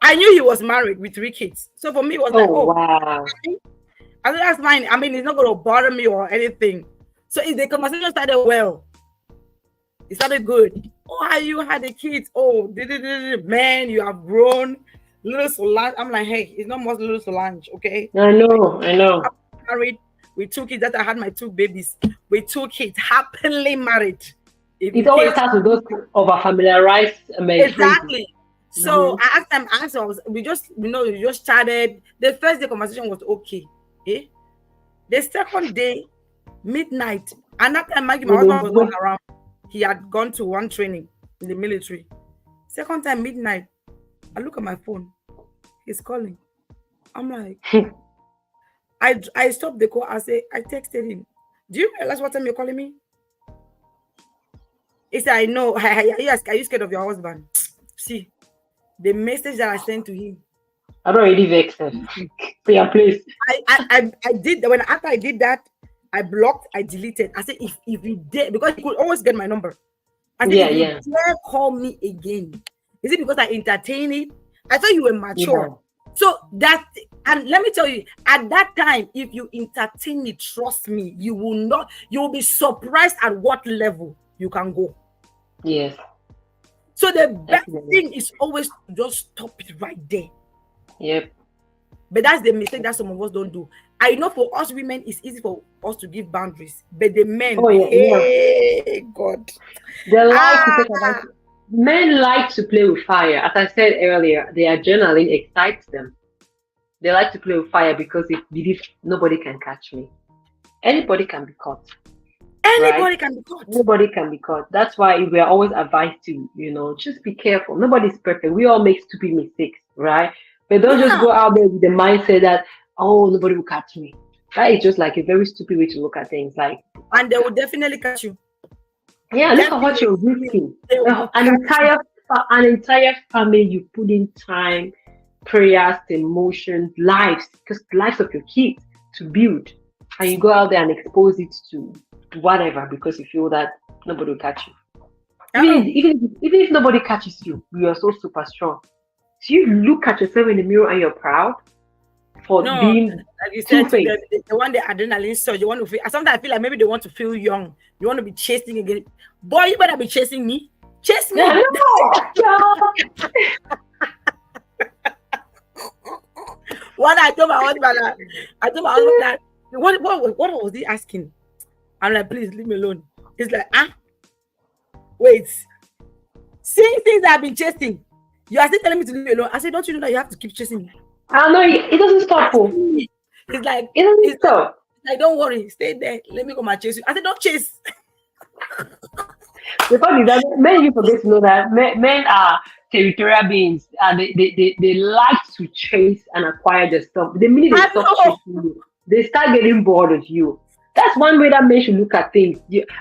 I knew he was married with 3 kids. So for me, it was wow. I said, that's fine. It's not going to bother me or anything. So if the conversation started well, it started good. Oh, how you had the kids? Oh, man, you have grown. Little Solange. I'm like, hey, it's not much little Solange, okay? I know. I'm married with 2 kids. That I had my 2 babies with 2 kids, happily married. It always starts with those over familiarized. Exactly. So I asked them answers. We just chatted. The first day conversation was okay. The second day, midnight, and that time my husband was not around. He had gone to one training in the military. Second time, midnight, I look at my phone. He's calling. I'm like, I stopped the call. I texted him. Do you realize what time you're calling me? He said, I know. Are you scared of your husband? See, the message that I sent to him. I don't really vex him. Yeah, please. I did after I did that, I blocked, I deleted. I said if you dare, because he could always get my number. I said, if you dare call me again, is it because I entertain it? I thought you were mature. Yeah. So and let me tell you, at that time, if you entertain it, trust me, you will be surprised at what level you can go. Yes. So the best thing is always to just stop it right there. Yep. But that's the mistake that some of us don't do. I know for us women, it's easy for us to give boundaries, but the men, God, they like to take advantage. Men like to play with fire. As I said earlier, their adrenaline excites them. They like to play with fire because they believe nobody can catch me. Anybody can be caught. right? Anybody can be caught. Nobody can be caught. That's why we are always advised to, just be careful. Nobody's perfect. We all make stupid mistakes, right? But don't just Yeah. go out there with the mindset that, oh, nobody will catch me. That is just like a very stupid way to look at things. Like, And they will definitely catch you. yeah, look at what you're Definitely. risking. They will An catch you. entire family, you put in time, prayers, emotions, lives, because the lives of your kids to build, and you go out there and expose it to whatever because you feel that nobody will catch you. Oh, Even if nobody catches you, you are so super strong. So you look at yourself in the mirror and you're proud for no, being like you two said, faced. they want the adrenaline surge. You want to feel. Sometimes I feel like maybe they want to feel young. You want to be chasing again. Boy, you better be chasing me. Chase No, me. What I told my husband, that what was he asking? I'm like, please leave me alone. He's like, wait, seeing things I've been chasing, you are still telling me to leave me alone. I said, don't you know that you have to keep chasing me? I know it doesn't stop. He's like, It doesn't stop. don't worry, stay there. Let me come and chase you. I said, don't chase. The funny is that men, you forget to know that men are territorial beings and they like to chase and acquire their stuff. The minute they I stop know. chasing you, they start getting bored of you. That's one way that men should look at things.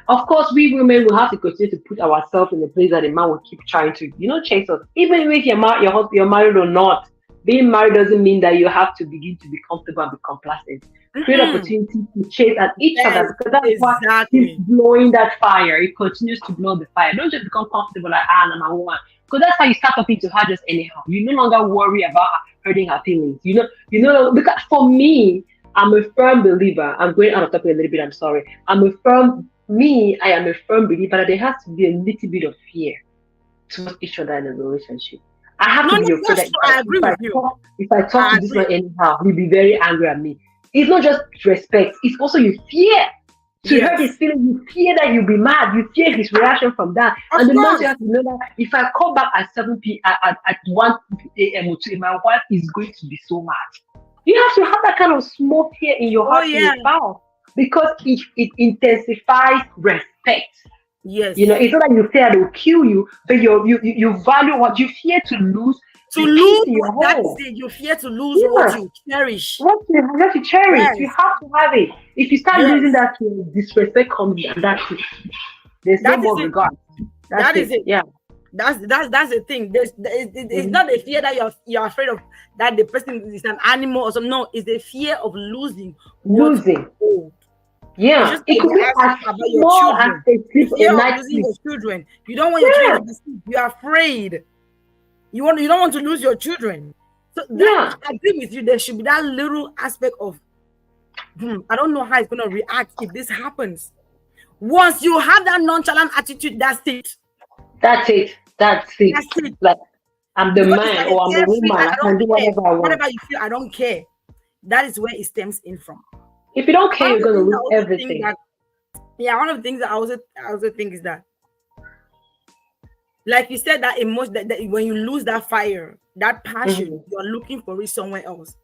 Of course, we women will have to continue to put ourselves in a place that a man will keep trying to, chase us. Even if your husband, you're married or not, being married doesn't mean that you have to begin to be comfortable and be complacent. Create opportunity to chase at each other, because that's what keeps blowing that fire. It continues to blow the fire. Don't just become comfortable like number one. Because that's how you start talking to her just anyhow. You no longer worry about hurting her feelings. Because for me, I'm a firm believer. I'm going out of topic a little bit, I'm sorry. I am a firm believer that there has to be a little bit of fear towards each other in a relationship. I have to be afraid that if I talk to this man anyhow, he'll be very angry at me. It's not just respect, it's also you fear to hurt his feelings. You fear that you'll be mad, you fear his reaction from that. And the most you have to know that if I come back at 7 p.m. at 1 a.m. my wife is going to be so mad. You have to have that kind of small fear in your heart, in your spouse, because it intensifies respect. Yes. It's not that you fear they will kill you, but you value what you fear to lose. To lose, that is it. You fear to lose what you cherish. What you have to cherish, you have to have it. If you start losing that, disrespect comes in, and that's it. There's no more regard. That is it. Yeah. That's the thing. It's not the fear that you're afraid of that the person is an animal or something. No, it's the fear of losing. Yeah, it could be as small as a sleep, a night losing your children. You don't want your children to be sick. You're afraid. You don't want to lose your children. So I agree with you. There should be that little aspect of I don't know how it's gonna react if this happens. Once you have that nonchalant attitude, that's it. That's it. Like, I'm the man or I'm the woman. I can do whatever I want. Whatever you feel, I don't care. That is where it stems in from. If you don't care, you're gonna lose everything. One of the things that I also think is that, like you said, that emotion that when you lose that fire, that passion, you're looking for it somewhere else.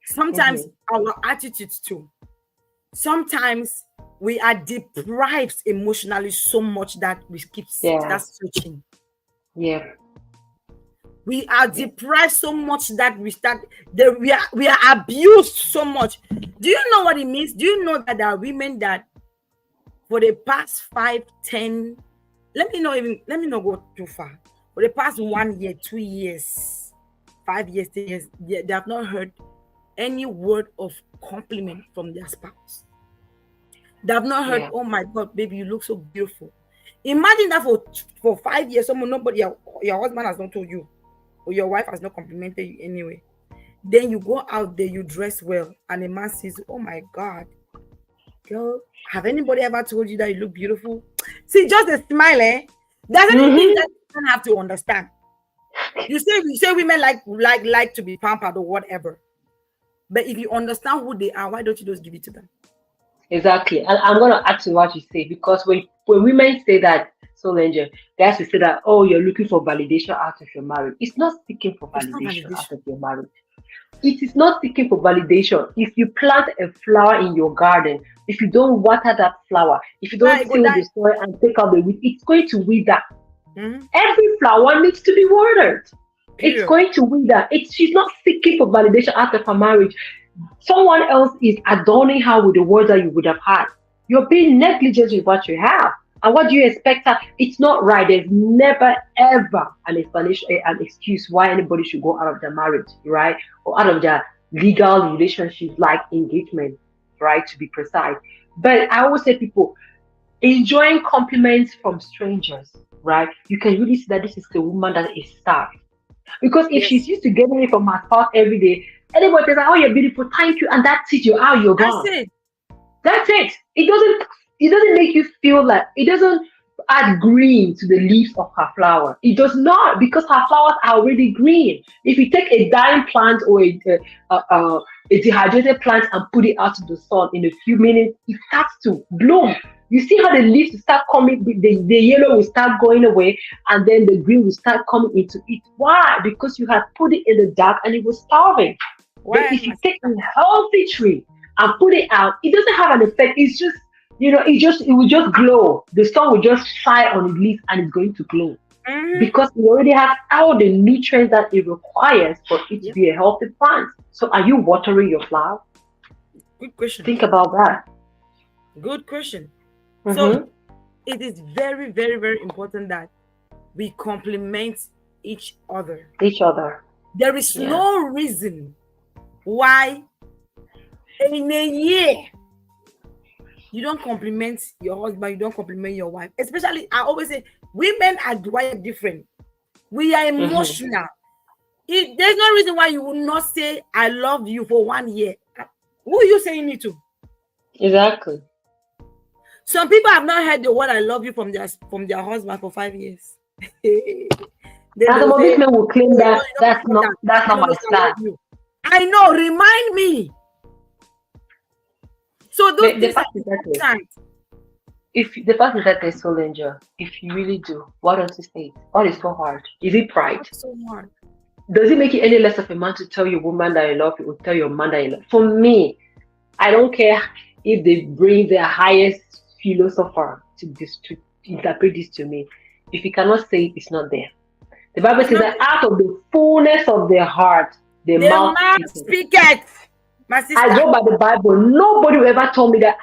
Sometimes our attitudes too. Sometimes we are deprived emotionally so much that we keep searching. Yeah. We are deprived so much that we are abused so much. Do you know what it means? Do you know that there are women that for the past 5, 10, let me not go too far. For the past 1 year, 2 years, 5 years, 10 years, they have not heard any word of compliment from their spouse. They have not heard, oh my God, baby, you look so beautiful. Imagine that for 5 years, your husband has not told you, or your wife has not complimented you anyway. Then you go out there, you dress well, and a man says, oh my God, girl, have anybody ever told you that you look beautiful? See, just a smile, There's anything that you don't have to understand. You say women like to be pampered or whatever. But if you understand who they are, why don't you just give it to them? Exactly. And I'm going to add to what you say, because when women say that, so Angel, they have to say that, oh, you're looking for validation out of your marriage. It's not seeking for validation out of your marriage. It is not seeking for validation. If you plant a flower in your garden, if you don't water that flower, if you don't Why go till die? the soil and take out the weed, it's going to wither. Mm-hmm. Every flower needs to be watered. It's Period. going to wither. She's not seeking for validation after her marriage. Someone else is adorning her with the words that you would have had. You're being negligent with what you have. And what do you expect her? It's not right. There's never ever an explanation, an excuse why anybody should go out of their marriage, right? Or out of their legal relationship like engagement, right? To be precise. But I always say people enjoying compliments from strangers, right? You can really see that this is a woman that is starved. Because if she's Yes. used to getting it from her spouse every day, anybody says, "Oh, you're beautiful, thank you," and that's it, you're out, you're That's gone. it. That's it. It doesn't make you feel like it doesn't add green to the leaves of her flower. It does not, because her flowers are already green. If you take a dying plant or a dehydrated plant and put it out to the sun in a few minutes, it starts to bloom. You see how the leaves will start coming, the yellow will start going away, and then the green will start coming into it. Why? Because you had put it in the dark and it was starving. But Why, if my you take a sister? healthy tree and put it out, it doesn't have an effect. It's just, it will just glow. The sun will just shine on the leaf and it's going to glow Mm-hmm. because it already has all the nutrients that it requires for it to Yep. be a healthy plant. So, are you watering your flower? Good question. Think about that. Good question. So Mm-hmm. it is very, very, very important that we compliment each other. Each other. There is Yeah. no reason why in a year you don't compliment your husband, you don't compliment your wife. Especially, I always say, women are wired different. We are Mm-hmm. emotional. There's no reason why you will not say "I love you" for 1 year. Who are you saying it to? Exactly. Some people have not heard the word "I love you" from their husband for 5 years. Then And they some will of these say, men will claim "Oh, that you don't support that. that's You not don't my know I love style. you." I know. Remind me. So those The things are fact is that important. if the fact is that there's so danger, if you really do, why don't you say it? What is so hard? Is it pride? Not so hard. Does it make you any less of a man to tell your woman that I love you or tell your man that I love? For me, I don't care if they bring their highest philosopher to interpret this to me. If you cannot say it, it's not there. The Bible It's says not that out of the fullness of their heart, the the mouth man speaks. speaketh, my I sister. go by the Bible. Nobody will ever tell me that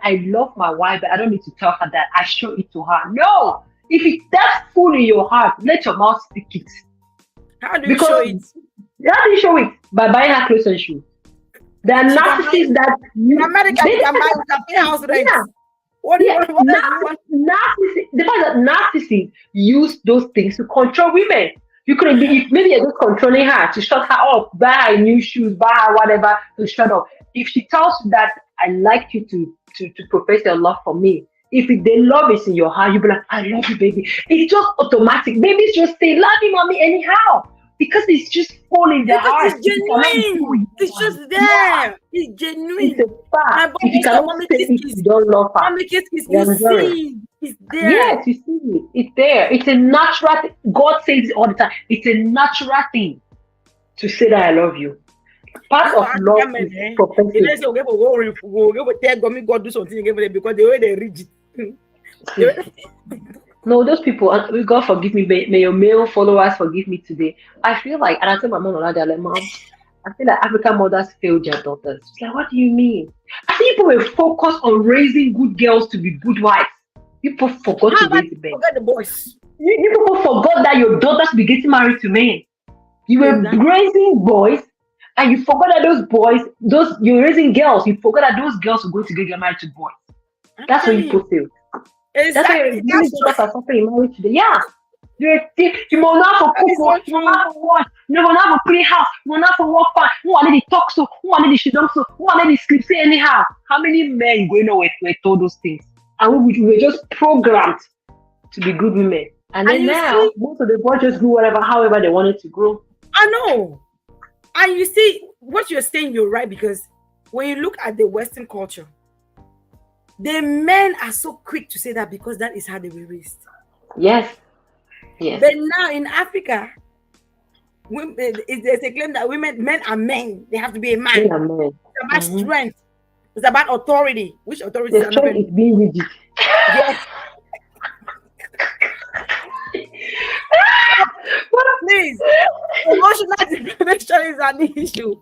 I love my wife, but I don't need to tell her that. I show it to her. No. If it's that full in your heart, let your mouth speak it. How do you show Because it? how do you show it? By buying her clothes and shoes. There are She can buy narcissists that in America. You can buy. You can pay house rent. yeah, What do you yeah. want? What else do you want? Narcissists, the fact that narcissists use those things to control women. You could be if maybe you're just controlling her to shut her up, buy her new shoes, buy her whatever to shut up. If she tells you that I like you to profess your love for me, if the love is in your heart, you'll be like, I love you, baby. It's just automatic. Babies just say, love you, mommy, anyhow. Because it's just full in their Because heart. it's If you cannot do genuine. it, It's just yeah, there. It's it's genuine. a My fact. boy If you is the cannot mommy say kiss it, kiss. you don't love her. Mommy kiss kiss. You You're enjoying. see, it's there. Yes, you see it. It's there. It's a natural thing. God says it all the time. It's a natural thing to say that I love you. Part This is of what love African men, is eh? They don't professing. say okay for go tell God, me God do something again for them because the way they read it. The See, way- no, those people, and God forgive me, may your male followers forgive me today. I feel like, and I tell my mom a lot, they're like, Mom, I feel like African mothers failed their daughters. She's like, what do you mean? I think people were focused on raising good girls to be good wives. People forgot How to about raise men. forget the boys? You people forgot that your daughters be getting married to men. You were Exactly. raising boys, and you forgot that those boys, those you're raising girls. You forgot that those girls are going to get married to boys. I'm That's when telling you you. fulfill. That's why Exactly. many That's true. daughters are suffering in marriage today. Yeah. You will not for That cook, is oh, so you will true. not for wash, you will not for clean house, you will not for work fast, who are they talk so, who are they she don't so, who are they sleep say anyhow. How many men going on were told those things? And we were just programmed to be good women. And And then you now see, most of the boys just grew however they wanted to grow. I know. And you see, what you're saying, you're right, because when you look at the Western culture, the men are so quick to say that because that is how they were raised. Yes. Yes. But now in Africa, women, there's a claim that men are men. They have to be a Men man. are men. It's about strength. It's about authority. Which authorities The are not strength very is being rigid. yes. Please, emotional deprivation is an issue.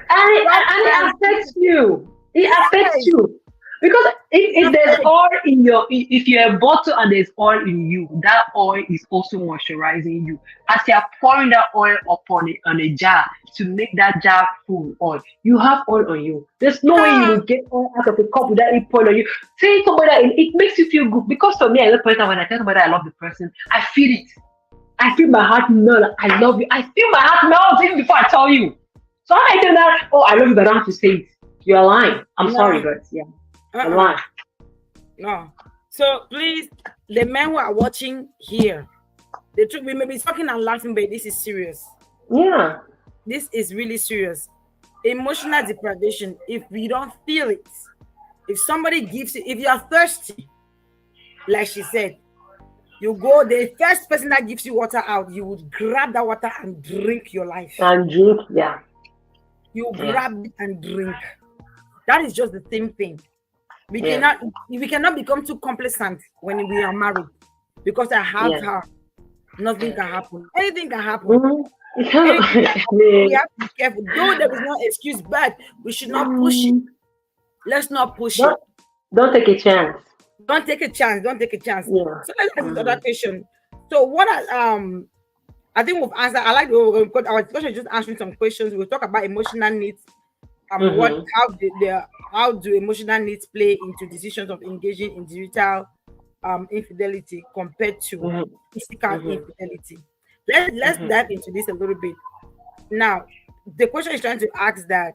And it affects you. It affects Yes, you. Because it if there's affects. oil in your, if you're a bottle and there's oil in you, that oil is also moisturizing you. As you're pouring that oil upon it on a jar to make that jar full of oil, you have oil on you. There's no way you Ah, will get oil out of a cup without it pouring on you. Saying somebody that it makes you feel good. Because for me, I look when I tell somebody I love the person, I feel it. I feel my heart melt. I love you. I feel my heart melt even before I tell you. So I tell that, oh, I love you, but I don't have to say it. You're lying. I'm sorry, no, but yeah, you're uh-uh, lying. no. So please, the men who are watching here, the truth, we may be talking and laughing, but this is serious. Yeah. This is really serious. Emotional deprivation, if we don't feel it, if somebody gives it, if you are thirsty, like she said, you go, the first person that gives you water out, you would grab that water and drink your life. And drink, yeah. You Yeah. grab it and drink. That is just the same thing. We Yeah. cannot we cannot become too complacent when we are married because I have Yeah. her. Nothing can happen. Anything can happen. Mm-hmm. You cannot, Anything can I happen. So we mean, have to be careful. Though there is no excuse, but we should not push it. mm, Let's not push it. don't, don't take a chance. Don't take a chance. Don't take a chance. Yeah. So let's ask this other Mm-hmm. question. So what I think we've answered. I like because our discussion is just answering some questions. We'll talk about emotional needs. What Mm-hmm. how do emotional needs play into decisions of engaging in digital infidelity compared to Mm-hmm. physical Mm-hmm. infidelity? Let's Mm-hmm. dive into this a little bit. Now, the question is trying to ask that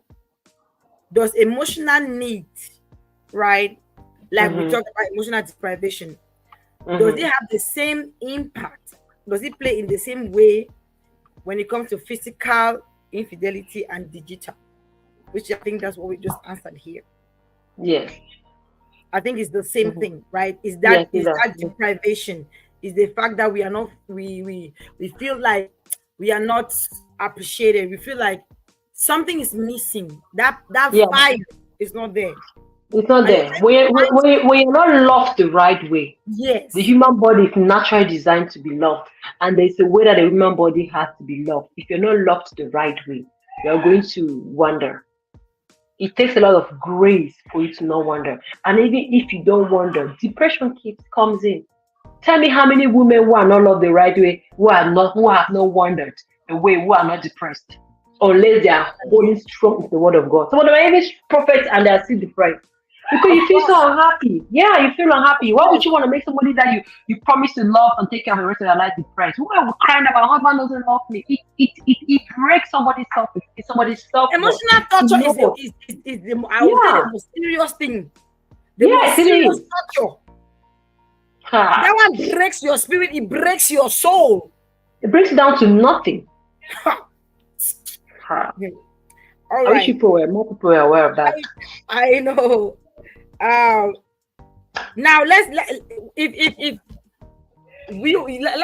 does emotional needs, right? Like we Mm-hmm. talked about emotional deprivation, does it Mm-hmm. have the same impact? Does it play in the same way when it comes to physical infidelity and digital? Which I think that's what we just answered here. Yes. I think it's the same Mm-hmm. thing, right? Yes, it Is does. that deprivation? Is the fact that we are not we feel like we are not appreciated. We feel like something is missing. That Yeah. fire is not there. It's not And you're there. trying to find When you're not loved the right way, the yes. human body is naturally designed to be loved, and there's a way that the human body has to be loved. If you're not loved the right way, you're going to wonder. It takes a lot of grace for you to not wonder. And even if you don't wonder, depression keeps comes in. Tell me how many women who are not loved the right way, who have not wondered the way, who are not depressed, unless they are holding strong with the word of God. Some of them are even prophets and they are still depressed. Because Of you feel course, so unhappy. Yeah, you feel unhappy. of Why would course. you want to make somebody that you promise to love and take care of the rest of their life depressed? Who are crying about husband doesn't love me? It breaks somebody's self worth. Emotional To torture is know. the I would say the Yeah. most serious thing, the most Yes, it serious is. torture. That Ha. one breaks your spirit, it breaks your soul. It breaks down to nothing. Ha. All I wish right. more people were aware of that. I know. Um now if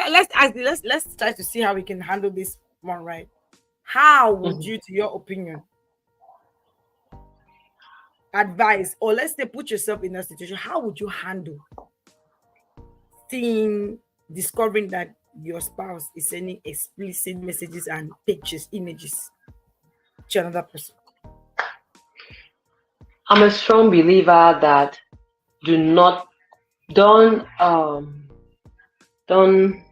let's ask let's try to see how we can handle this one, right? How would Mhm. you, to your opinion, advise, or let's say put yourself in a situation, how would you handle seeing, discovering that your spouse is sending explicit messages and pictures, images to another person? I'm a strong believer that do not don't don't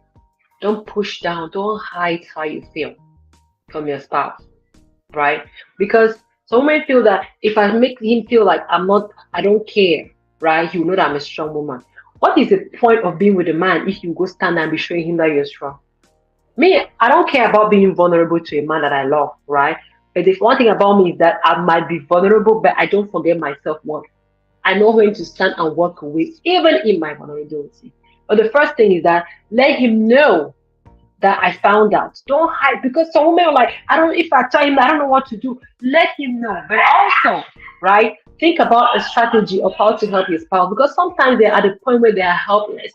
don't push down, don't hide how you feel from your spouse, right? Because so many feel that if I make him feel like I don't care, right? He will know that I'm a strong woman. What is the point of being with a man if you go stand and be showing him that you're strong? Me, I don't care about being vulnerable to a man that I love, right? But the one thing about me is that I might be vulnerable, but I don't forget my self-worth. I know when to stand and walk away, even in my vulnerability. But the first thing is that let him know that I found out. Don't hide, because some women are like, I don't. If I tell him I don't know what to do, let him know. But also, right, think about a strategy of how to help your spouse, because sometimes they're at a point where they are helpless.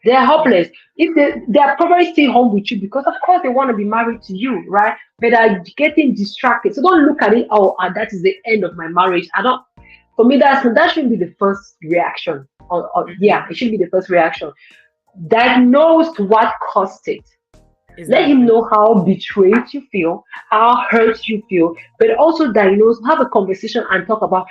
They're hopeless. If they're probably still home with you because of course they want to be married to you, right? But they're getting distracted. So don't look at it, oh, that is the end of my marriage. I don't For me that shouldn't be the first reaction. Yeah, it should be the first reaction. Diagnose what caused it. Let him Exactly. know how betrayed you feel, how hurt you feel, but also diagnose, have a conversation and talk about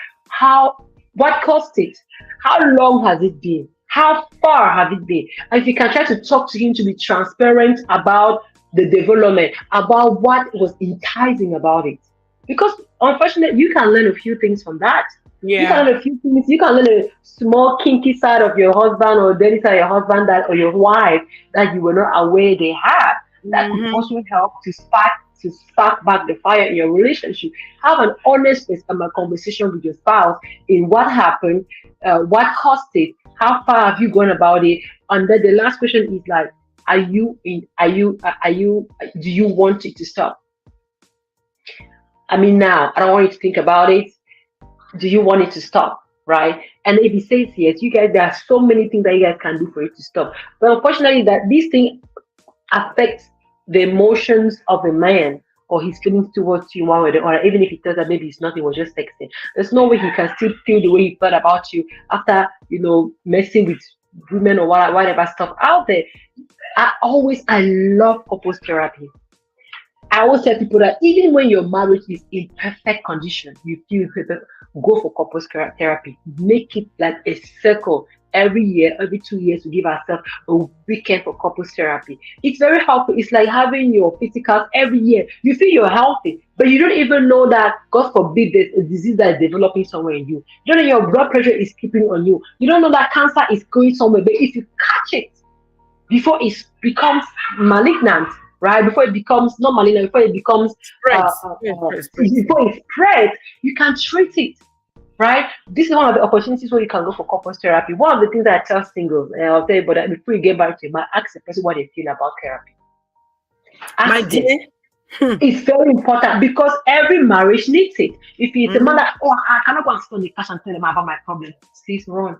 what caused it, how long has it been, how far have it been, and if you can try to talk to him to be transparent about the development, about what was enticing about it, because unfortunately you can learn a few things from that. You can Yeah. learn a few things. You can learn a small kinky side of your husband or dirty side of your husband that or your wife that you were not aware they had. That could Mm-hmm. also help to spark back the fire in your relationship. Have an honest conversation with your spouse in what happened, what caused it, how far have you gone about it, and then the last question is like, do you want it to stop? I mean, now I don't want you to think about it. Do you want it to stop? Right? And if he says yes, you guys, there are so many things that you guys can do for it to stop. But unfortunately, that this thing affects the emotions of the man or his feelings towards you one way or the other, even if he tells that maybe it's nothing, was just texting. There's no way he can still feel the way he felt about you after, messing with women or whatever stuff out there. I love couples therapy. I always tell people that even when your marriage is in perfect condition, you feel perfect, go for couples therapy. Make it like a circle every year, every 2 years, to give ourselves a weekend for couples therapy. It's very helpful. It's like having your physicals every year. You feel you're healthy, but you don't even know that, God forbid, there's a disease that is developing somewhere in you. You don't know your blood pressure is keeping on you. You don't know that cancer is going somewhere. But if you catch it before it becomes malignant, right? Before it becomes not malignant, before it becomes Spreads. Spread, spread, spread. before it spreads, you can treat it, right? This is one of the opportunities where you can go for couples therapy. One of the things that I tell singles, and I'll tell you about that before you get married to a man, ask the person what they feel about therapy. My Ask them. dear. Hmm. It's very important because every marriage needs it. If it's a man Mm-hmm. that, oh, I cannot go and sit on the couch and tell them about my problem, please run.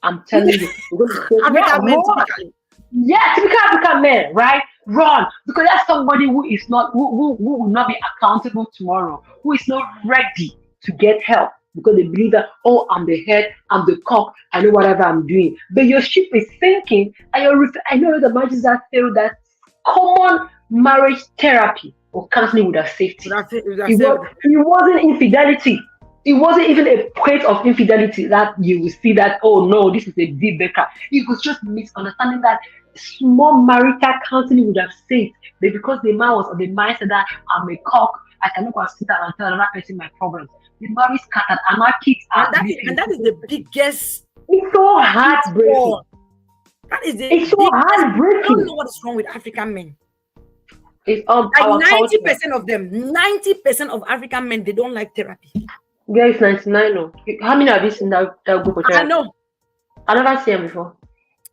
I'm telling you, you're going to say, yeah, African men run. typically. Yeah, typical African men, right? Run, because that's somebody who is not who will not be accountable tomorrow, who is not ready to get help because they believe that, oh, I'm the head, I'm the cock, I know whatever I'm doing. But your ship is sinking, and I know the marriages that fail, that common marriage therapy or counseling would have saved it. Would have It saved. wasn't infidelity. It wasn't even a point of infidelity that you will see that, oh no, this is a deal breaker. It was just misunderstanding that small marital counseling would have saved. But because the man was on the mindset that I'm a cock, I cannot go and sit down and tell another person my problems. The marriage scattered and my kids And are that is the biggest It's so heartbreaking. pitfall. That is the It's so biggest. I don't heartbreaking. know what is wrong with African men. It's Like our culture. 90% of them, 90% of African men, they don't like therapy. Yeah, it's 99. No. How many have you seen that group of I therapy? know. I never seen them before.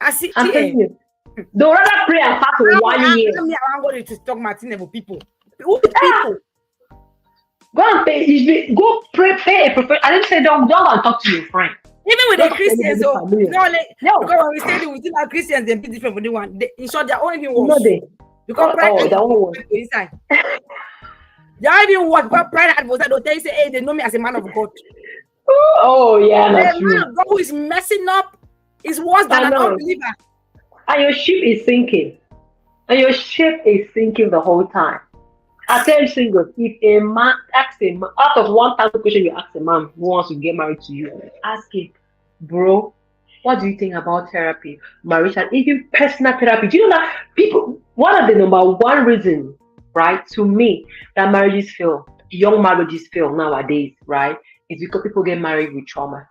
I see. I'm See, telling you. They would rather pray and fast for 1 year. I'm going to talk Martin about people. Who people? Go and pay. Go pay a professional. I didn't say don't go and talk to your friend. Even with Don't the Christians, tell so anybody you know, like, No. because when we say that we still have Christians, they're different from the one. In short, they're only even No, worse. they. Because pride Oh, has that one was. inside. They're even worse because pride has they'll tell you, say, hey, they know me as a man of God. Oh, yeah, The that's man true. of God who is messing up is worse than I an know. unbeliever. And your ship is sinking. And your ship is sinking the whole time. I tell you singles, if a man asks a man, out of 1,000 questions you ask a man who wants to get married to you, ask him, bro, what do you think about therapy, marriage, and even personal therapy? Do you know that one of the number one reason, right, to me, that marriages fail, young marriages fail nowadays, right, is because people get married with trauma.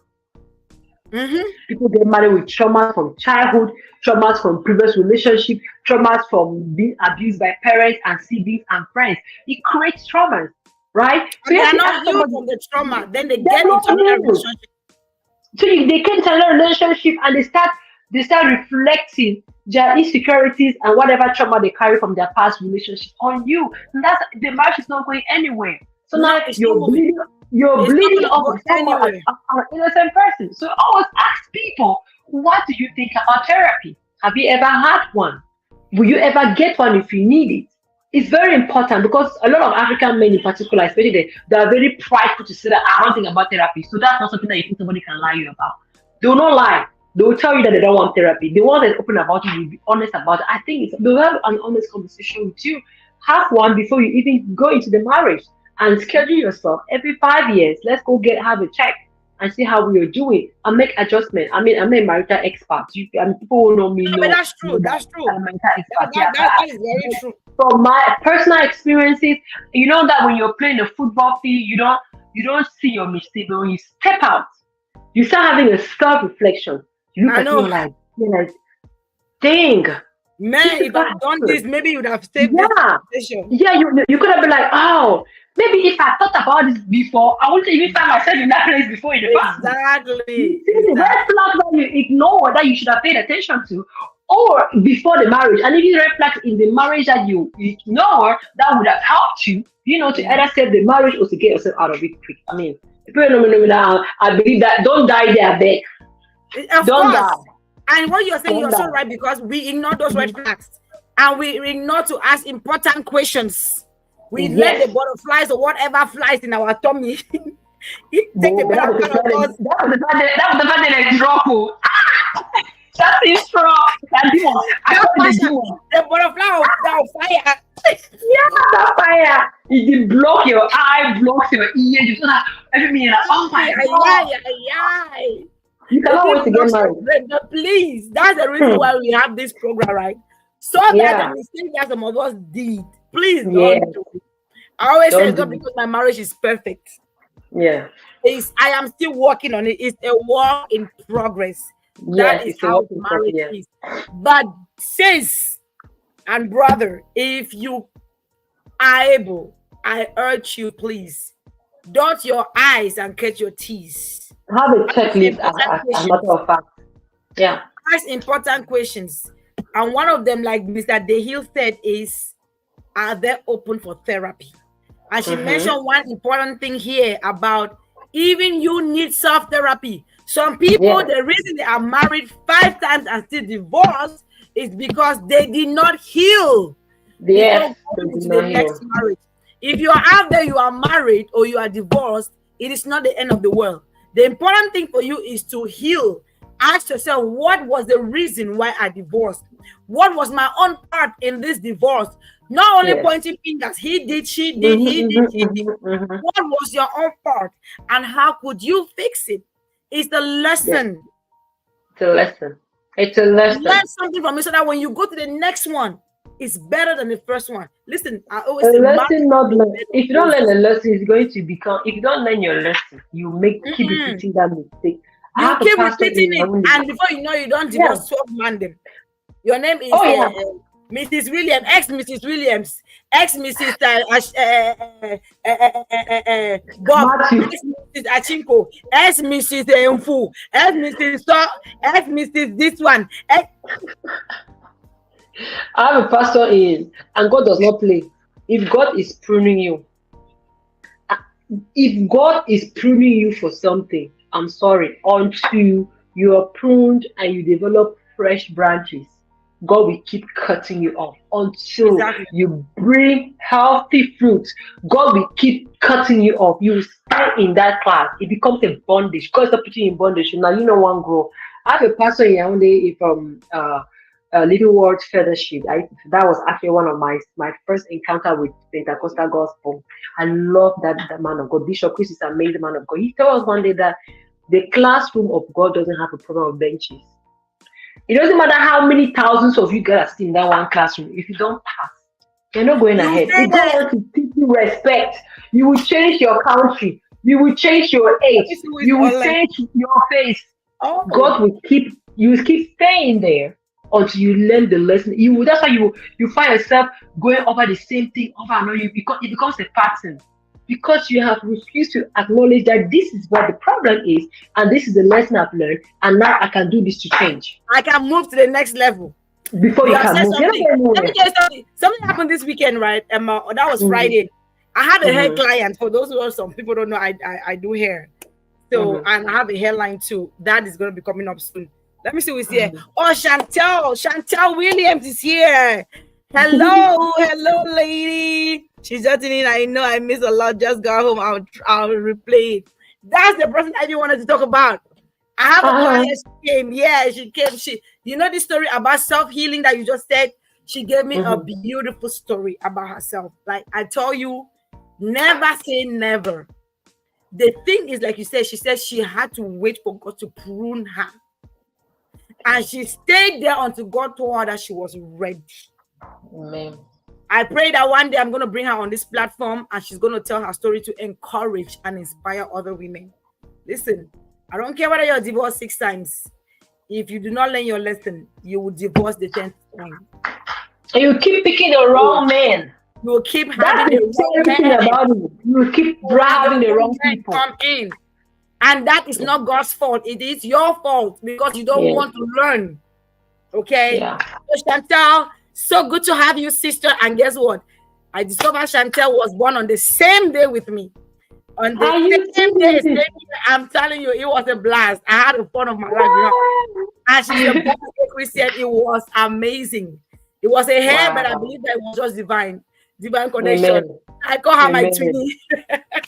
Mm-hmm. People get married with traumas from childhood, traumas from previous relationship, traumas from being abused by parents and siblings and friends. It creates traumas, right? So And you they have are to not ask healed somebody. from the trauma. Then they They're get not into another healed. relationship. So they came to another relationship and they start reflecting their insecurities and whatever trauma they carry from their past relationship on you. And that's the marriage is not going anywhere. So No, now it's you're not moving. bleeding, you're It's not bleeding gonna off go of someone, anywhere. an innocent person. So always ask people, what do you think about therapy? Have you ever had one? Will you ever get one if you need it? It's very important because a lot of African men in particular, especially they are very prideful to say that I don't think about therapy. So that's not something that you think somebody can lie you about. They will not lie. They will tell you that they don't want therapy. They want to open about it, you'll be honest about it. I think they'll have an honest conversation with you. Have one before you even go into the marriage and schedule yourself every 5 years. Let's go have a check and see how we are doing and make adjustment. I mean, I'm a marital expert. People who know me No, but know, that's true. know that That's true. I'm a marital expert. Yeah, That is very true. from my personal experiences, you know that when you're playing a football field, you don't see your mistake, but when you step out, you start having a self-reflection. You look I at you know. like, dang, Man, this is if what I've done happened. this, maybe you would have saved this Yeah, conversation. yeah, you could have been like, oh, maybe if I thought about this before, I wouldn't even find myself in that place before in the first place. You Exactly. see the red Exactly. flags that you ignore that you should have paid attention to, or before the marriage, and even red flags in the marriage that you ignore that would have helped you, to Mhm. either save the marriage or to get yourself out of it quick. I mean, people don't know me now. I believe that don't die there, beg. Of Don't die. course. And what you're saying, Don't you're so die. right because we ignore those red Mhm. flags and we ignore to ask important questions. We let the Yes. butterflies or whatever flies in our tummy take the But better that was the part fact of that us. they drop. Oh. That is strong. That demon. I That call it the passion, demon. the butterfly of fire. Yeah, that fire. It block your eye, blocks your ear. You feel like every minute, like, oh my Ay, god. ay, ay, ay. You If cannot wait it to get blocks your married. brain, but please, that's the reason Hmm. why we have this program, right? So that the Yeah. mistake that some of us did, please Yeah. don't do it. I always say Don't it's do not it. because my marriage is perfect. Yeah. I am still working on it. It's a work in progress. That Yes, is it's a how work in progress. marriage Yeah. is. But sis and brother, if you are able, I urge you, please dot your I's and catch your T's. Have a Ask checklist important as a matter questions. of fact. Yeah. Ask important questions. And one of them, like Mr. DeHill said, is are they open for therapy? And she Mm-hmm. mentioned one important thing here about even you need self therapy. Some people, Yeah. the reason they are married 5 times and still divorced is because they did not heal before Yes. They going do into the not next heal. marriage. If you are out there, you are married or you are divorced, it is not the end of the world. The important thing for you is to heal. Ask yourself, what was the reason why I divorced? What was my own part in this divorce? Not only Yes. pointing fingers, he did, she did, Mm-hmm, he did, mm-hmm, she did. mm-hmm, mm-hmm. What was your own part? And how could you fix it? It's the Yes. lesson. It's a lesson. It's a lesson. Learn something from it so that when you go to the next one, it's better than the first one. Listen, I A always say lesson marriage not is learned. made of If you don't learn a roses. lesson, it's going to become. If you don't learn your lesson, you keep Mm-mm. repeating that mistake. I You have a keep pastor repeating in it, Yaoundé. and before you know, you don't Yeah. divorce 12 man them. Your name is Oh yeah. Mrs. Williams, ex Mrs. Williams, ex Mrs. Bob, Matthew. ex Mrs. Achinko, ex Mrs. Mfu, ex Mrs. So, ex Mrs. This one. I have a pastor in, and God does not play. If God is pruning you, uh, if God is pruning you for something, I'm sorry, until you are pruned and you develop fresh branches, God will keep cutting you off until Exactly. you bring healthy fruit. God will keep cutting you off. You will stay in that class. It becomes a bondage. God stop putting you in bondage. Now you know one grow. I have a pastor in Yaoundé from Little World Fellowship. That was actually one of my first encounter with Pentecostal gospel. I love that man of God. Bishop Chris is an amazing man of God. He told us one day that the classroom of God doesn't have a problem of benches. It doesn't matter how many thousands of you guys are in that one classroom. If you don't pass, you're not going You ahead. say If God that. wants to teach you respect, you will change your country. You will change your Let age. me see who is You will online. change your face. Oh, God will keep staying there until you learn the lesson. That's why you find yourself going over the same thing over and over. It becomes a pattern because you have refused to acknowledge that this is what the problem is, and this is the lesson I've learned, and now I can do this to change I can move to the next level. before You you have can said move. You're not something. going Let me anywhere. tell you something. Something happened this weekend, right? That was Mm-hmm, Friday. I have a hair mm-hmm, client. For those who are some people don't know, I do hair. So mm-hmm. and I have a hairline too. That is going to be coming up soon. Let me see who's here. Oh, Chantel Williams is here. Hello, lady. She's just in. I know I miss a lot. Just got home. I'll replay it. That's the person I didn't wanted to talk about. I have a client. She came. Yeah, she came. You know the story about self healing that you just said. She gave me a beautiful story about herself. Like I tell you, never say never. The thing is, like you said, she said she had to wait for God to prune her. And she stayed there until God told her that she was ready. Amen. I pray that one day I'm going to bring her on this platform and she's going to tell her story to encourage and inspire other women. Listen, I don't care whether you're divorced 6 times. If you do not learn your lesson, you will divorce the 10th time. You keep picking the wrong man. You will keep having the wrong man. About you. You will keep grabbing the wrong people. Come in. And that is not God's fault. It is your fault because you don't want to learn. Okay? Yeah. So Chantel, so good to have you, sister. And guess what? I discovered Chantel was born on the same day with me. On the same day, I'm telling you, it was a blast. I had the fun of my life. You know? And she's a Christian. It was amazing. It was a hair, but I believe that it was just divine connection. Amen. I call her my twinnie.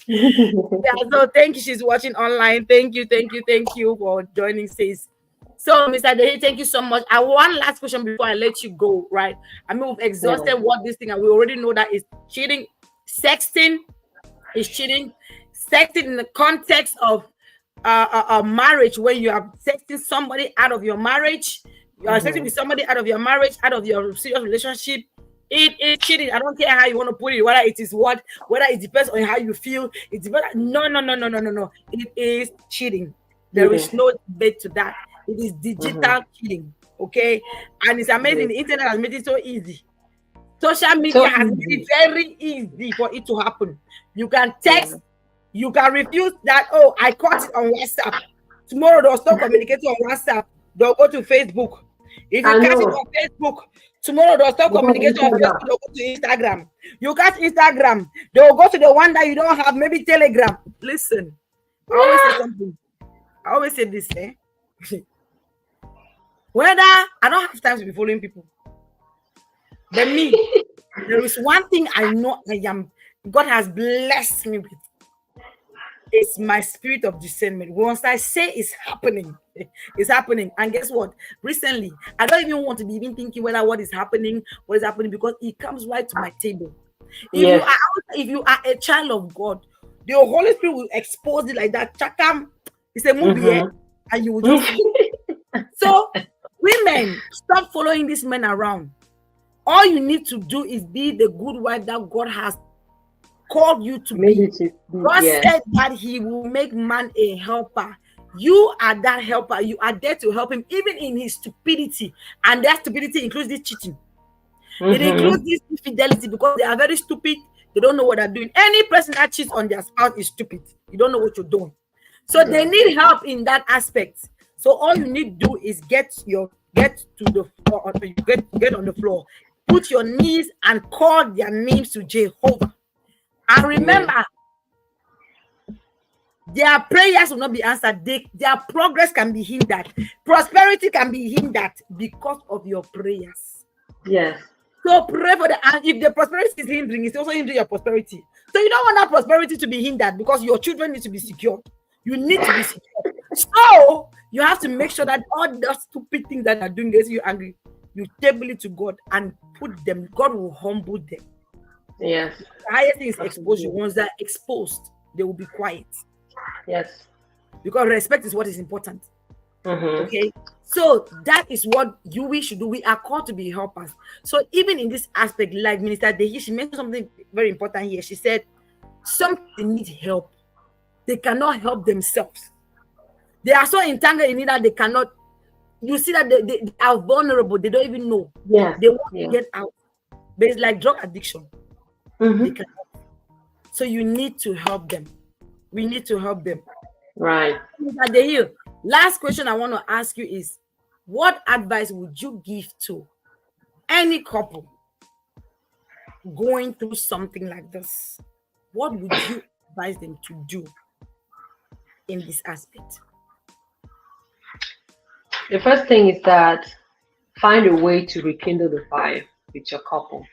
Yeah, so thank you. She's watching online. Thank you for joining, sis. So, Mr. Dehi, thank you so much. I have one last question before I let you go, right? I mean, we've exhausted what this thing, and we already know that it's cheating. Sexting is cheating. Sexting in the context of a marriage, where you are sexting somebody out of your marriage, you are sexting with somebody out of your marriage, out of your serious relationship. It is cheating. I don't care how you want to put it, whether it is whether it depends on how you feel. It depends. No. It is cheating. There is no debate to that. It is digital cheating. Okay, and it's amazing. The internet has made it so easy. Social media has made it very easy for it to happen. You can text. You can refuse that. Oh, I caught it on WhatsApp. Tomorrow they'll stop communicating on WhatsApp. They'll go to Facebook. If you catch it on Facebook, tomorrow they'll stop communicating on Facebook. They'll go to Instagram. You catch Instagram, they'll go to the one that you don't have, maybe Telegram. Listen, I always say something. I always say this, whether I don't have time to be following people, but me, there is one thing I know God has blessed me with. It's my spirit of discernment. Once I say it's happening, it's happening. And guess what? Recently, I don't even want to be even thinking whether what is happening, because it comes right to my table. If you are a child of God, the Holy Spirit will expose it like that. Chakam, it's a movie, and you will just So, women, stop following these men around. All you need to do is be the good wife that God has called you to be. God said that He will make man a helper. You are that helper. You are there to help him, even in his stupidity. And that stupidity includes this cheating. It includes this infidelity, because they are very stupid. They don't know what they're doing. Any person that cheats on their spouse is stupid. You don't know what you're doing. So they need help in that aspect. So all you need to do is get to the floor, get on the floor, put your knees and call their names to Jehovah. And remember, their prayers will not be answered. Their progress can be hindered. Prosperity can be hindered because of your prayers. Yes. So pray for the, and if the prosperity is hindering, it's also hindering your prosperity. So you don't want that prosperity to be hindered, because your children need to be secure. You need to be secure. So you have to make sure that all the stupid things that are doing gets you angry, you table it to God and put them. God will humble them. Yes. The highest thing is exposure. Once they're exposed, they will be quiet. Yes. Because respect is what is important. Okay. So that is what we should do. We are called to be helpers. So even in this aspect, like Minister Dehi, she mentioned something very important here. She said, some need help. They cannot help themselves. They are so entangled in it that they cannot. You see that they are vulnerable. They don't even know. Yeah. They want to get out. But it's like drug addiction. They cannot. So you need to help them. We need to help them. Right. Last question I want to ask you is, what advice would you give to any couple going through something like this? What would you advise them to do in this aspect? The first thing is that find a way to rekindle the fire with your couple.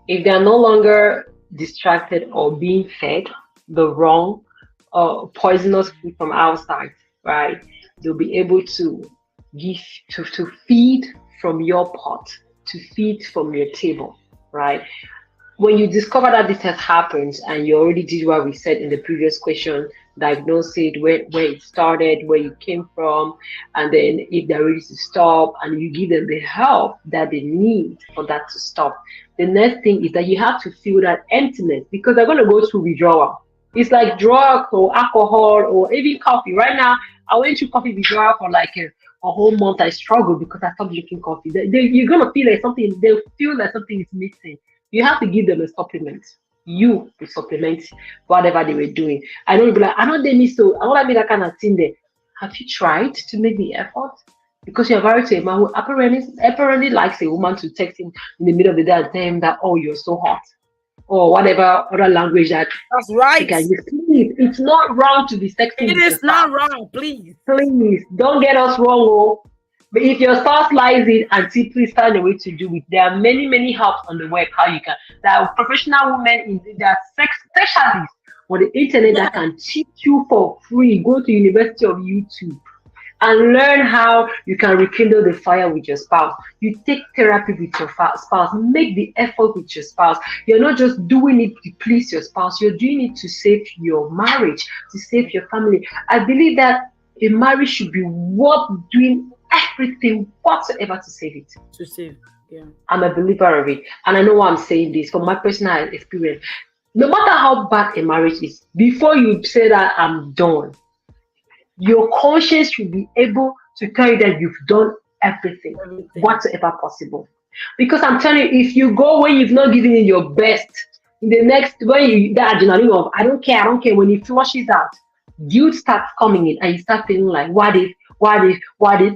If they are no longer distracted or being fed the wrong poisonous food from outside, right? They'll be able to give to feed from your pot, to feed from your table, right? When you discover that this has happened and you already did what we said in the previous question, diagnose it, where it started, where you came from, and then if they're ready to stop and you give them the help that they need for that to stop. The next thing is that you have to feel that emptiness because they're going to go through withdrawal. It's like drug or alcohol or even coffee. Right now, I went through coffee withdrawal for like a whole month. I struggled because I stopped drinking coffee. You're gonna feel like something. They feel like something is missing. You have to give them a supplement. You will supplement whatever they were doing. I don't be like, I know they need so I want to be that kind of thing there. Have you tried to make the effort? Because you're married to a man who apparently likes a woman to text him in the middle of the day and tell him that, oh, you're so hot. Or whatever other language that That's she right. can use. Please, it's not wrong to be texting It with your is not spouse. wrong, please. Please don't get us wrong, oh. But if your spouse lies it and simply find a way to do it, there are many, many helps on the web how you can. There are professional women there are sex specialists on the internet that can teach you for free. Go to University of YouTube and learn how you can rekindle the fire with your spouse. You take therapy with your spouse, make the effort with your spouse. You're not just doing it to please your spouse, you're doing it to save your marriage, to save your family. I believe that a marriage should be worth doing everything whatsoever to save it. To save. Yeah. I'm a believer of it. And I know why I'm saying this from my personal experience. No matter how bad a marriage is, before you say that I'm done, your conscience should be able to tell you that you've done everything, Everything. whatsoever possible. Because I'm telling you, if you go when you've not given it your best, in the next when you that adrenaline of I don't care, when it flushes out, guilt starts coming in and you start feeling like what if? But when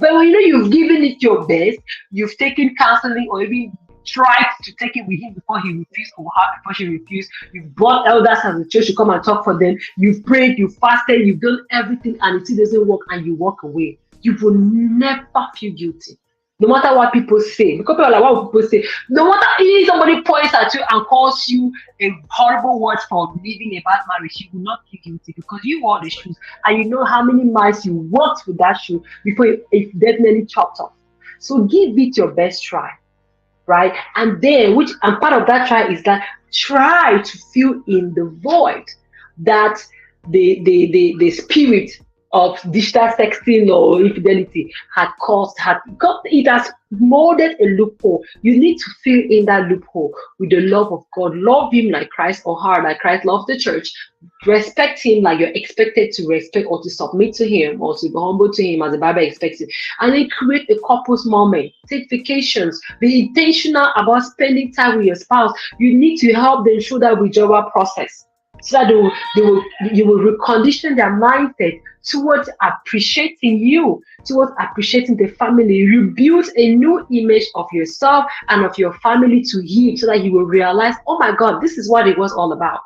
you know you've given it your best, you've taken counseling or even tried to take it with him before he refused or her before she refused. You've brought elders as a church to come and talk for them. You've prayed, you've fasted, you've done everything, and it still doesn't work, and you walk away. You will never feel guilty. No matter what people say, because people are like, what will people say? No matter if somebody points at you and calls you a horrible word for living a bad marriage, you will not feel guilty because you wore the shoes and you know how many miles you walked with that shoe before it's definitely chopped off. So give it your best try, right? And then, and part of that try is that try to fill in the void that the spirit of digital sexting or infidelity because it has molded a loophole. You need to fill in that loophole with the love of God. Love him like Christ or her like Christ loved the church. Respect him like you're expected to respect or to submit to him or to be humble to him as the Bible expects it. And then create a couple's moment. Take vacations. Be intentional about spending time with your spouse. You need to help them through that withdrawal process so that you will recondition their mindset towards appreciating you, towards appreciating the family. You build a new image of yourself and of your family to him so that you will realize, oh my God, this is what it was all about.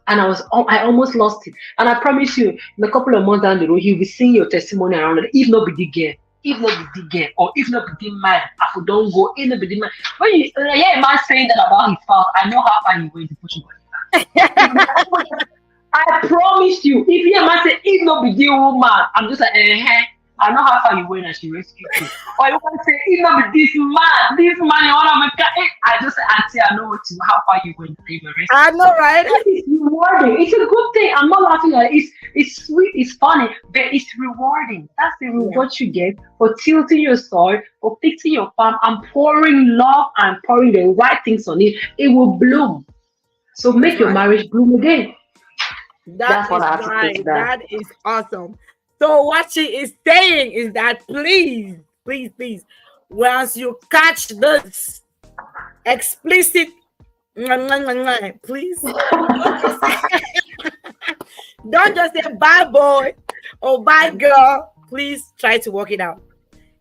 And I almost lost it. And I promise you, in a couple of months down the road, you'll be seeing your testimony around it. If not be the girl, if not be the girl, or if not be the man, I don't go, if not be the man. When you hear a man saying that about his spouse, I know how far he went before she got it. I promise you, if your man say if not be the woman, I'm just like, I know how far you went and she rescued you. Or you can say if not be this man, you wanna make I just say, auntie, I know how far you went to rescue. I know, right? It's rewarding. It's a good thing. I'm not laughing at it. It's sweet, it's funny, but it's rewarding. That's the reward you get for tilting your soil, for fixing your farm and pouring love and pouring the right things on it. It will bloom. So make your marriage bloom again. That That's what is I have to say right. to that. That is awesome. So what she is saying is that please, once you catch this explicit, please don't just say bye boy or bye girl. Please try to work it out.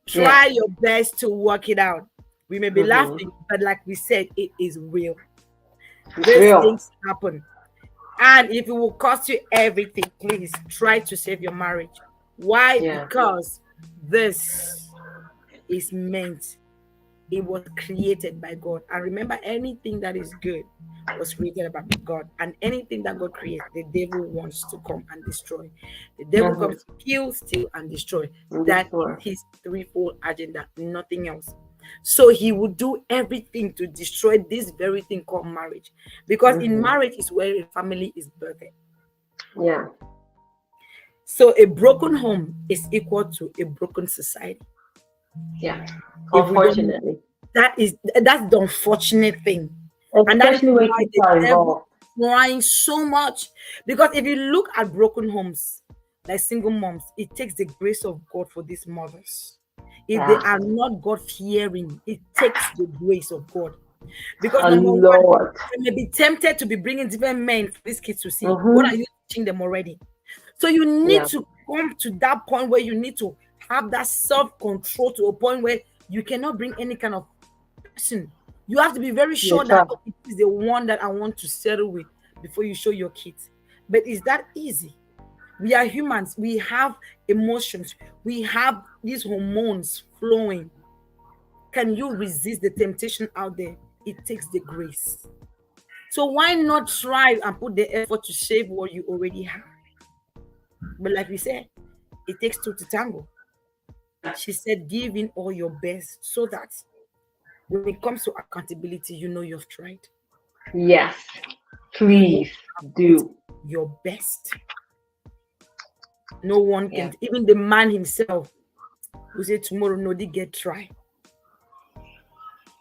Try your best to work it out. We may be laughing, but like we said, it is real. These things happen. And if it will cost you everything, please try to save your marriage. Why? Because This is meant, it was created by God. And remember, anything that is good was created by God. And anything that God creates, the devil wants to come and destroy. The devil Mm-hmm. comes to kill, steal, and destroy. In this That is world. his threefold agenda, nothing else. So he would do everything to destroy this very thing called marriage. Because in Mm-hmm. marriage is where a family is birthed. Yeah. So a broken home is equal to a broken society. Yeah. If we don't, Unfortunately. that's the unfortunate thing. And that is Especially when why kids the are devil involved. is trying so much. Because if you look at broken homes, like single moms, it takes the grace of God for these mothers. If they Yeah. are not God fearing, it takes the grace of God. Because A number one, lot. they may be tempted to be bringing different men for these kids to see. What Mm-hmm. are you teaching them already? So you need Yeah. to come to that point where you need to have that self-control to a point where you cannot bring any kind of person. You have to be very Your sure that child. okay, this is the one that I want to settle with before you show your kids. But is that easy? We are humans. We have emotions. We have these hormones flowing. Can you resist the temptation out there? It takes the grace. So why not try and put the effort to save what you already have? But like we said, it takes two to tango. She said, give in all your best so that when it comes to accountability, you know you've tried. Yes. You know Please you put do. your best. No one Yeah. can, even the man himself will say tomorrow, no, they get try.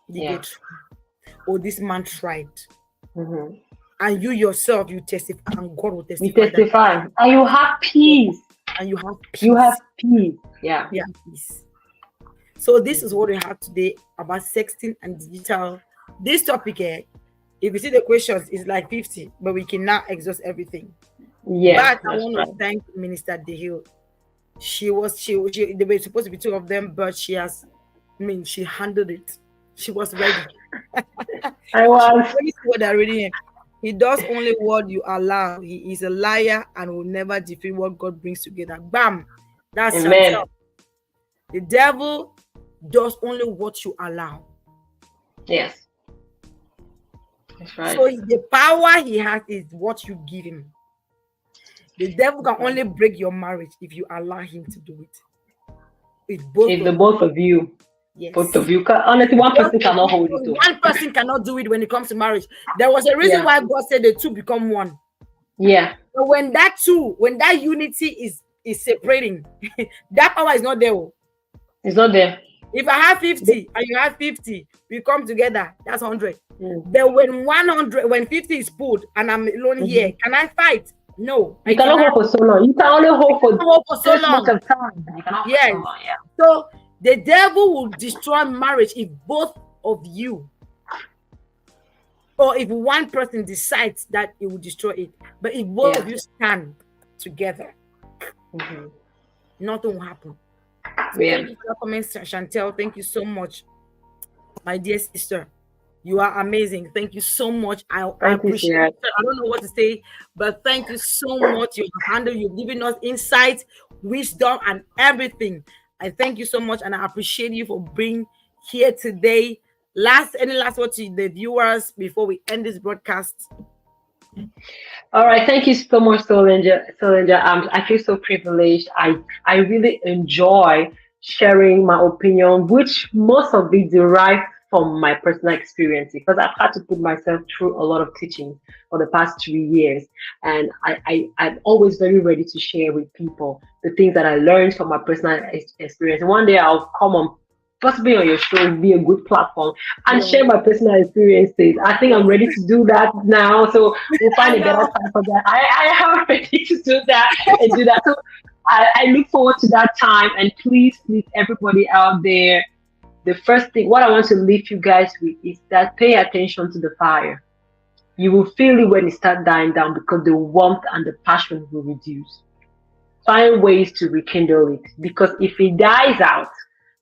They Yeah. get try. Oh, this man tried. Mm-hmm. And you yourself, you testify, and God will You testify that testify. And you have peace. and you have You have peace. peace. Yeah. Yeah, peace. So this is Mm-hmm. what we have today about sexting and digital. This topic here, if you see the questions, is like 50, but we cannot exhaust everything. Yeah, But I that's want right. to thank Minister DeHill. She they were supposed to be two of them, but she has, I mean, she handled it. She was ready. I She, was. let me see what they're reading here. He does only what you allow. He is a liar and will never defeat what God brings together. Bam. That's Amen. Chantel. The devil does only what you allow. Yes. That's So right. the power he has is what you give him. The devil can That's right. only break your marriage if you allow him to do it. It's both If the of you. both of you, both Yes. of you, honestly, one Both person of cannot you. hold it Because though. one person cannot do it when it comes to marriage. There was a reason Yeah. why God said the two become one. Yeah. But when that two, when that unity is separating, that power is not there. Oh. It's not there. If I have 50 and you have 50, we come together, that's 100. Mm. But when 100, when 50 is pulled and I'm alone Mm-hmm. here, can I fight? No, You I cannot cannot hold for so long. You can only hold for hold for so this much long. of time. You cannot hold for Yes. so long. Yeah. So the devil will destroy marriage if both of you, or if one person decides that it will destroy it. But if both of Yeah. you stand together, Mm-hmm. nothing will happen. So Yeah. thank you for your comments, Chantel. Thank you so much, my dear sister. You are amazing. Thank you so much. I Thank you, appreciate sweetheart. it. I don't know what to say, but thank you so much. You have handled, you've given us insight, wisdom, and everything. I thank you so much, and I appreciate you for being here today. Any last word to the viewers before we end this broadcast? All right, thank you so much, Solinja. Solinja, I feel so privileged. I really enjoy sharing my opinion, which most of it derive from my personal experience because I've had to put myself through a lot of teaching for the past 3 years, and I'm always very ready to share with people the things that I learned from my personal experience. One day I'll come on. Possibly on your show would be a good platform and Yeah. share my personal experiences. I think I'm ready to do that now. So we'll I find a better know. time for that. I am ready to do that and do that. So I look forward to that time. And please, everybody out there, the first thing, what I want to leave you guys with is that pay attention to the fire. You will feel it when it starts dying down because the warmth and the passion will reduce. Find ways to rekindle it because if it dies out,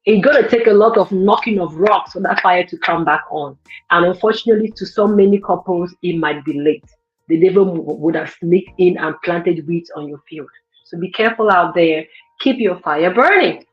it's gonna take a lot of knocking of rocks for that fire to come back on. And unfortunately, to so many couples, it might be late. The devil would have sneaked in and planted weeds on your field. So be careful out there. Keep your fire burning.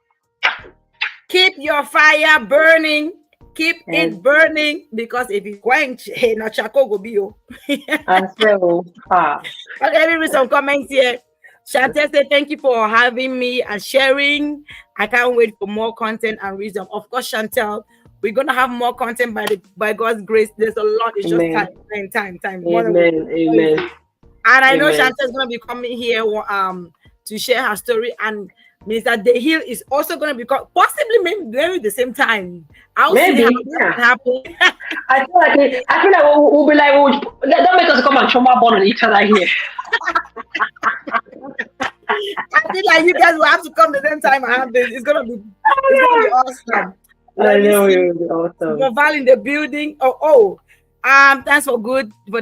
Keep your fire burning. Keep And it burning because if it's quench, hey, no charcoal go be you. I so far. Okay, let me read some comments here. Chantel said, thank you for having me and sharing. I can't wait for more content and wisdom. Of course, Chantel, we're gonna have more content by God's grace. There's a lot. It's just Amen. time. More than Amen. Amen. and I know Amen. Chantel's gonna be coming here to share her story, and Mr. Dehil is also gonna be possibly maybe the same time. I'll see how Maybe, that yeah. can happen. I feel like we'll be like, don't make us come and trauma bond on each other here. I feel like you guys will have to come the same time I have this. It's gonna be awesome. I Let me know it see. will be awesome. Val in the building. Thanks for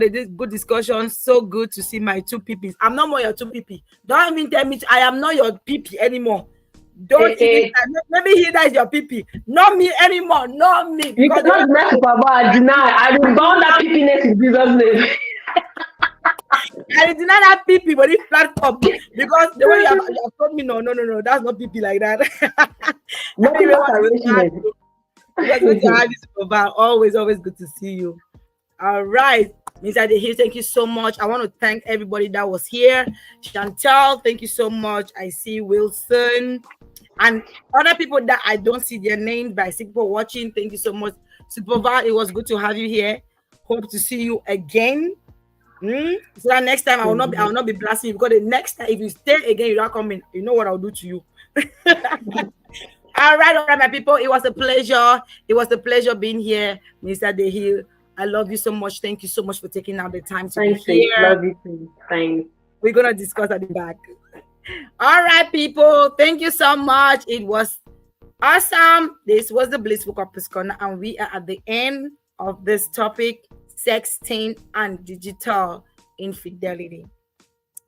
this good discussion. So good to see my two peepees. I'm not more your two peepee. Don't even tell me I am not your peepee anymore. Don't even maybe he is your peepee. Not me anymore. Not me. You cannot deny Super Bowl. Deny. I will bound that peepiness in Jesus' name. I deny that peepee for this platform because the way you have told me no, that's not peepee like that. Nothing but arrangement. Good to have you, Super Bowl. Always good to see you. All right, Mr. Dehil, thank you so much. I want to thank everybody that was here. Chantel, thank you so much. I see Wilson and other people that I don't see their names, but I see people watching. Thank you so much. Supervisor, it was good to have you here. Hope to see you again. So that next time I will not be blasting you, because the next time if you stay again, you don't come in, you know what I'll do to you. All right, my people. It was a pleasure. It was a pleasure being here, Mr. Dehil. I love you so much. Thank you so much for taking out the time to be here. Love you too. Thanks. We're gonna discuss at the back. All right, people. Thank you so much. It was awesome. This was the Blissful Couples Corner, and we are at the end of this topic: sexting and digital infidelity.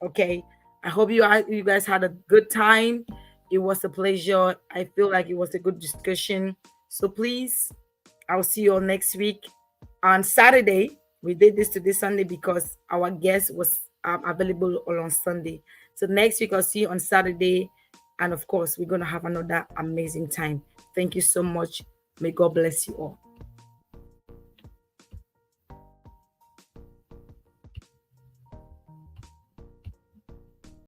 Okay. I hope you guys had a good time. It was a pleasure. I feel like it was a good discussion. So please, I'll see you all next week. On Saturday, we did this today Sunday because our guest was available on Sunday. So next week, I'll see you on Saturday. And of course, we're going to have another amazing time. Thank you so much. May God bless you all.